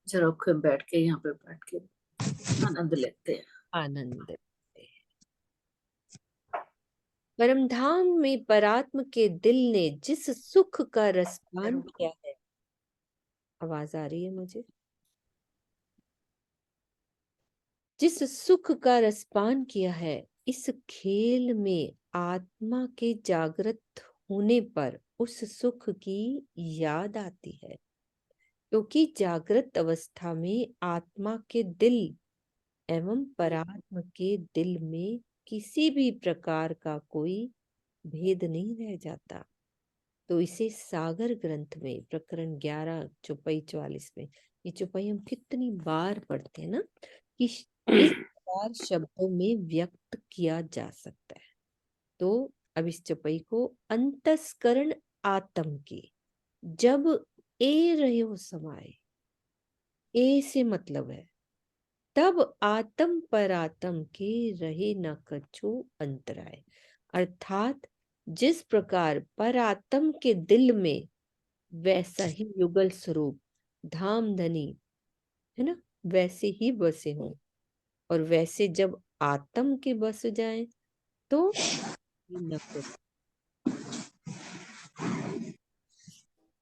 झरोखे में बैठ के, यहाँ पे बैठ के आनंद लेते हैं। आनंद लेते हैं। परमधाम में परात्म के दिल ने जिस सुख का रसपान किया है, आवाज आ रही है मुझे, जिस सुख का रसपान किया है, इस खेल में आत्मा के जागृत होने पर उस सुख की याद आती है, क्योंकि जागृत अवस्था में आत्मा के दिल एवं परात्म के दिल में किसी भी प्रकार का कोई भेद नहीं रह जाता। तो इसे सागर ग्रंथ में प्रकरण 11 चौपाई 44 में, ये चौपाई हम कितनी बार पढ़ते हैं ना, कि इस प्रकार शब्दों में व्यक्त किया जा सकता है। तो अब इस चौपाई को, अंतस्करण आत्म की जब ए रहे हो समाये, ए से मतलब है तब आत्म परात्म के रहे न कछु अंतराय। अर्थात जिस प्रकार परात्म के दिल में वैसा ही युगल स्वरूप धाम धनी है ना, वैसे ही बसे हों, और वैसे जब आत्म के बस जाए तो न कुछ।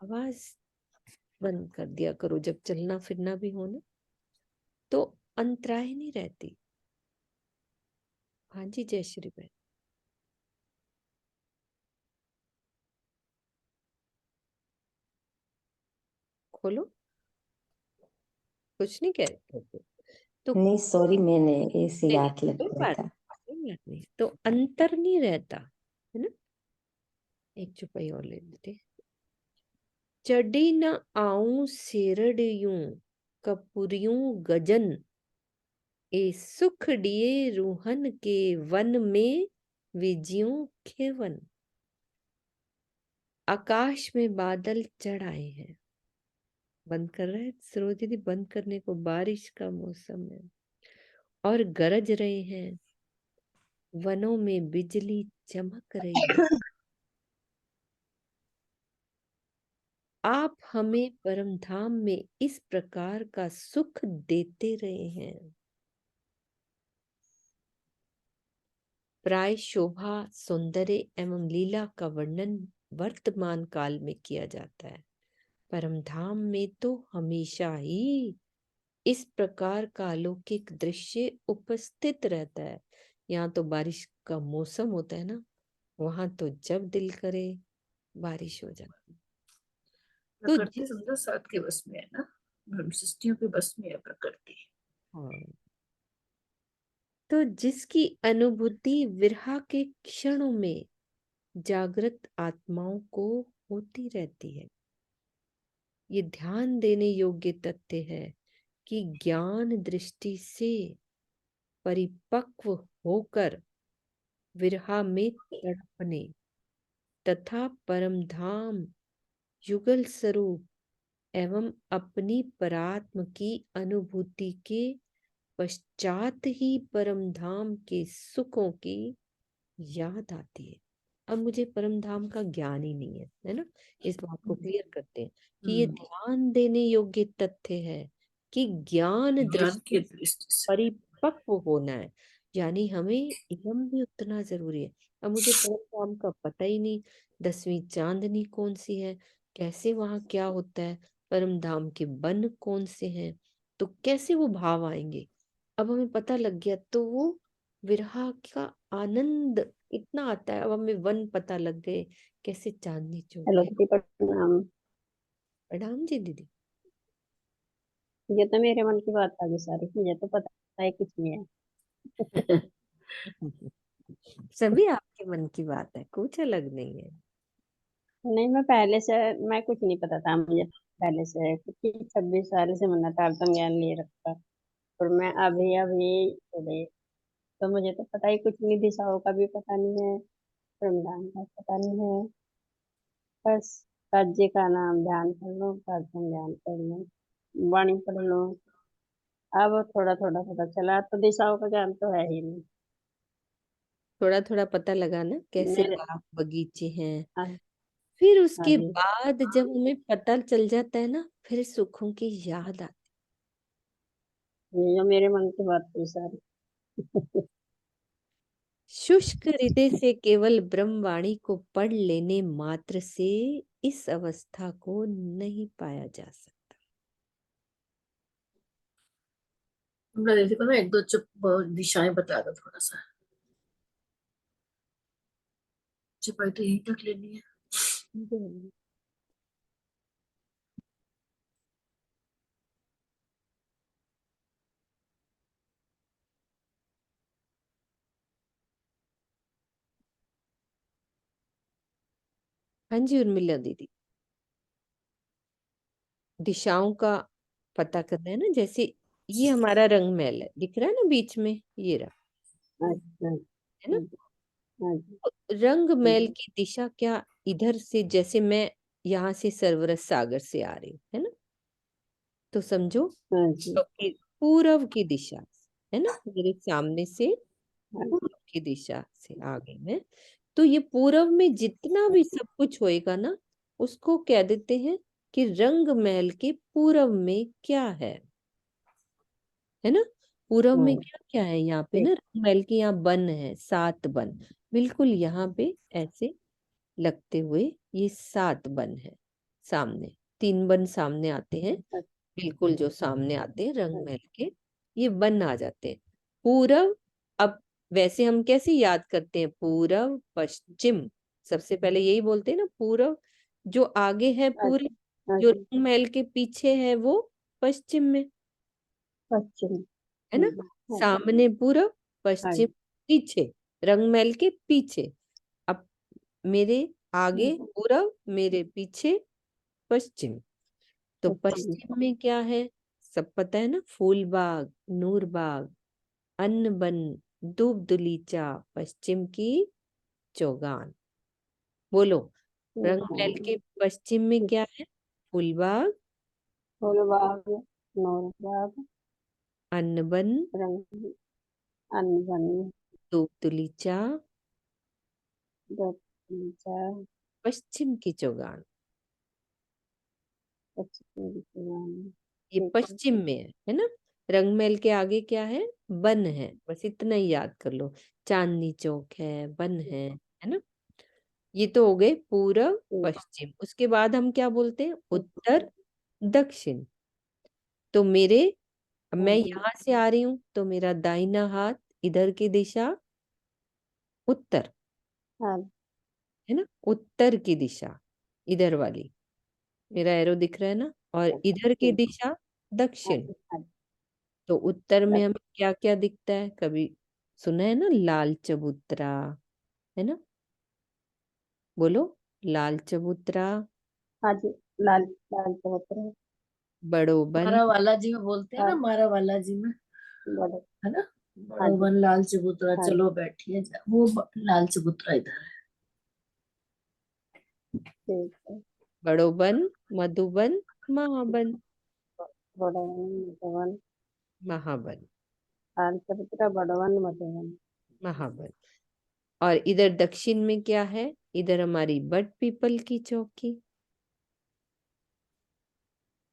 आवाज बंद कर दिया करो जब चलना फिरना भी हो ना, तो अंतराय नहीं रहती। हाँ जी जय श्री बहन। खोलो, कुछ नहीं कह रहे तो नहीं सॉरी, मैंने ऐसे नहीं, हाथ लग कोई गया बात था। नहीं, तो अंतर नहीं रहता है ना। एक चुपाई और ले लेते। चढ़ी न आऊं सेरड़ यूं कपूरियों गजन, ए सुख दिए रूहन के वन में विजियों खेवन। आकाश में बादल चढ़ आए हैं, बंद कर रहे हैं सरोज दीदी, बंद करने को, बारिश का मौसम है और गरज रहे हैं, वनों में बिजली चमक रही है। आप हमें परम धाम में इस प्रकार का सुख देते रहे हैं। प्राय शोभा सौंदर्य एवं लीला का वर्णन वर्तमान काल में किया जाता है, परम धाम में तो हमेशा ही इस प्रकार का अलौकिक दृश्य उपस्थित रहता है। यहाँ तो बारिश का मौसम होता है ना, वहां तो जब दिल करे बारिश हो जाती है। तो प्रकृति समझो साथ के बस में है ना, ब्रह्म सृष्टियों के बस में है प्रकृति। हाँ, तो जिसकी अनुभूति विरहा के क्षणों में जागृत आत्माओं को होती रहती है, ये ध्यान देने योग्य तथ्य है कि ज्ञान दृष्टि से परिपक्व होकर विरहा में तड़पने तथा परमधाम युगल स्वरूप एवं अपनी परात्म की अनुभूति के पश्चात ही परमधाम के सुखों की याद आती है। अब मुझे परमधाम का ज्ञान ही नहीं है ना, इस बात को क्लियर करते हैं कि ये ध्यान देने योग्य तथ्य है कि ज्ञान ज्ञान दृष्टि की दृष्टि से परिपक्व होना है, यानी हमें इलम भी उतना जरूरी है। अब मुझे परमधाम का पता ही नहीं, 10वीं चांदनी कौन सी है, कैसे वहां क्या होता है, परमधाम के वन कौन से हैं, तो कैसे वो भाव आएंगे। अब हमें पता लग गया तो वो विरहा का आनंद इतना आता है। अब हमें वन पता लग गए, कैसे चांदनी चौक हेलो है। दीदी प्रणाम। प्रणाम जी दीदी। ये तो मेरे मन की बात आ गई सारी, मुझे तो पता है कुछ नहीं है। सभी आपके मन की बात है, कुछ अलग नहीं है। नहीं, मैं कुछ नहीं पता था मुझे पहले से, क्योंकि 26 साल से मैंने तारतम ज्ञान लिए रखा, और मैं अभी अभी थोड़े, तो मुझे तो पता ही कुछ नहीं, दिशाओं का भी पता नहीं है, प्रमदान का पता नहीं है। बस राज्य का नाम ध्यान कर लो, तारतम ज्ञान कर लो, वाणी पढ़ लो। अब थोड़ा थोड़ा पता चला, तो दिशाओं का ज्ञान तो है ही नहीं थोड़ा थोड़ा पता लगाना कैसे मेरे। बाग बगीचे हैं, हाँ। फिर हाँ उसके जी। बाद जब हमें पता चल जाता है ना, फिर सुखों की याद आती। ये जो मेरे मन की बात थी सारी। शुष्क हृदय से केवल ब्रह्मवाणी को पढ़ लेने मात्र से इस अवस्था को नहीं पाया जा सकता। हमरा दीदी को ना एक दो चुप दिशाएं बता दो थोड़ा सा, चुपाई तो यहीं तक लेनी है। हाँ जी उर्मिला दीदी, दिशाओं का पता करना है ना, जैसे ये हमारा रंग महल है, दिख रहा है ना बीच में, ये रहा अच्छा। है ना। हाँ जी। रंग हाँ महल जी। की दिशा क्या, इधर से, जैसे मैं यहाँ से सरवरस सागर से आ रही हूँ है ना, तो समझो हाँ जी। कि पूर्व की दिशा, है ना, मेरे सामने से हाँ पूर्व की दिशा से आगे में। तो ये पूर्व में जितना भी सब कुछ होएगा ना, उसको कह देते हैं कि रंग महल के पूर्व में क्या है ना। पूर्व में क्या क्या है यहाँ पे ना, रंग महल के यहाँ बन है, 7 बन, बिल्कुल यहाँ पे ऐसे लगते हुए ये 7 बन है सामने। 3 बन सामने आते हैं, बिल्कुल जो सामने आते हैं रंग महल के, ये बन आ जाते हैं। पूरब, अब वैसे हम कैसे याद करते हैं, पूरब पश्चिम, सबसे पहले यही बोलते हैं ना, पूरब जो आगे है पूरे, जो रंग महल के पीछे है वो पश्चिम में, पश्चिम। है ना। सामने पूरब, पश्चिम, पीछे, रंग महल के पीछे। अब मेरे आगे पूरब, मेरे पीछे पश्चिम। तो पश्चिम में क्या है, सब पता है ना, फूलबाग, नूरबाग, अन्न बन, दूब दुलीचा, पश्चिम की चौगान। बोलो, रंग महल के पश्चिम में क्या है, फूलबाग, फूलबाग, नूरबाग, अन्न बन, रंग, अनबन, दूब दुलीचा, दत्तीचा, पश्चिम की चौगान। पश्चिम दिशान। ये ठीक है। पश्चिम में है ना। रंग महल के आगे क्या है, बन है, बस इतना ही याद कर लो। चांदनी चौक है, बन है ना। ये तो हो गए पूर्व पश्चिम। उसके बाद हम क्या बोलते हैं, उत्तर दक्षिण। तो मेरे, मैं यहाँ से आ रही हूँ तो मेरा दाहिना हाथ इधर की दिशा उत्तर, हाँ है ना, उत्तर की दिशा इधर वाली, मेरा एरो दिख रहा है ना। और इधर की दिशा दक्षिण। तो उत्तर में हमें क्या क्या दिखता है, कभी सुना है ना, लाल चबूतरा, है ना। बोलो, लाल चबूतरा, हाँ जी, लाल लाल चबूतरा, बड़ो बन, मारा वाला जी में बोलते हैं ना, मारा वाला जी में, बड़े, है ना, हाँ जी, बड़ोबन लाल चबूतरा, हाँ चलो बैठिए, वो लाल चबूतरा इधर है। ठीक है। बड़ो बन, मधुबन, महाबन, बड़वन, मधुबन, महाबन, लाल चबूतरा, बड़वन, मधुबन। महाबन। और इधर दक्षिण में क्या है, इधर हमारी बट पीपल की चौकी,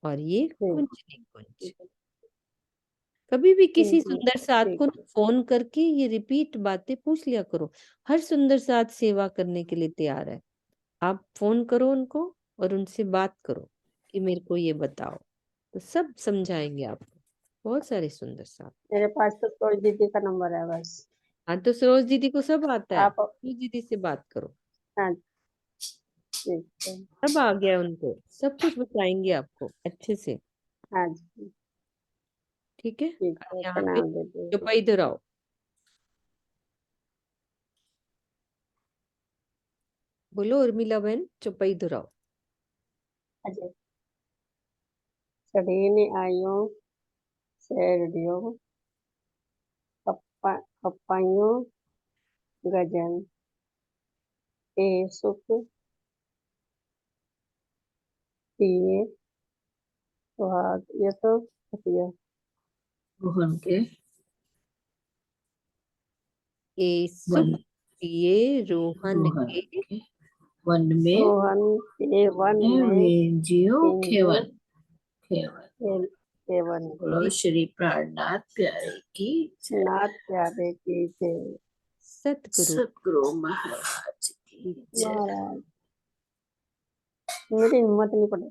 और ये कुंज निकुंज। कभी भी किसी सुंदर साथ को ना फोन करके ये रिपीट बातें पूछ लिया करो। हर सुंदर साथ सेवा करने के लिए तैयार है। आप फोन करो उनको और उनसे बात करो कि मेरे को ये बताओ, तो सब समझाएंगे आपको। बहुत सारे सुंदर साथ। मेरे पास तो सरोज दीदी का नंबर है बस। हाँ, तो सरोज दीदी को सब आता है, आप, सरोज दीदी से बात करो। हाँ ठीक है। सब आ गया उनको, सब कुछ बताएंगे आपको अच्छे से। हाँ जी ठीक है। ठीक अब है, यहाँ पे प्रणाम दीदी। चुप इधर आओ। बोलो उर्मिला बहन, चुप इधर आओ। अजय चढ़ीने आयो शेरडियो कप्पाइयों गजन ए सुख पिए सुहाग। ये तो खतिया रोहन के ए सुख वन, पिए रोहन रोहन के, के वन में, रोहन के वन में वे जियो पिंजो खेवन, खेवन। केवन बोलो श्री प्राणनाथ प्यारे की जय, नाथ प्यारे की जय। सतगुरु सतगुरु महाराज की जय। महाराज मेरी हिम्मत नहीं पड़ी।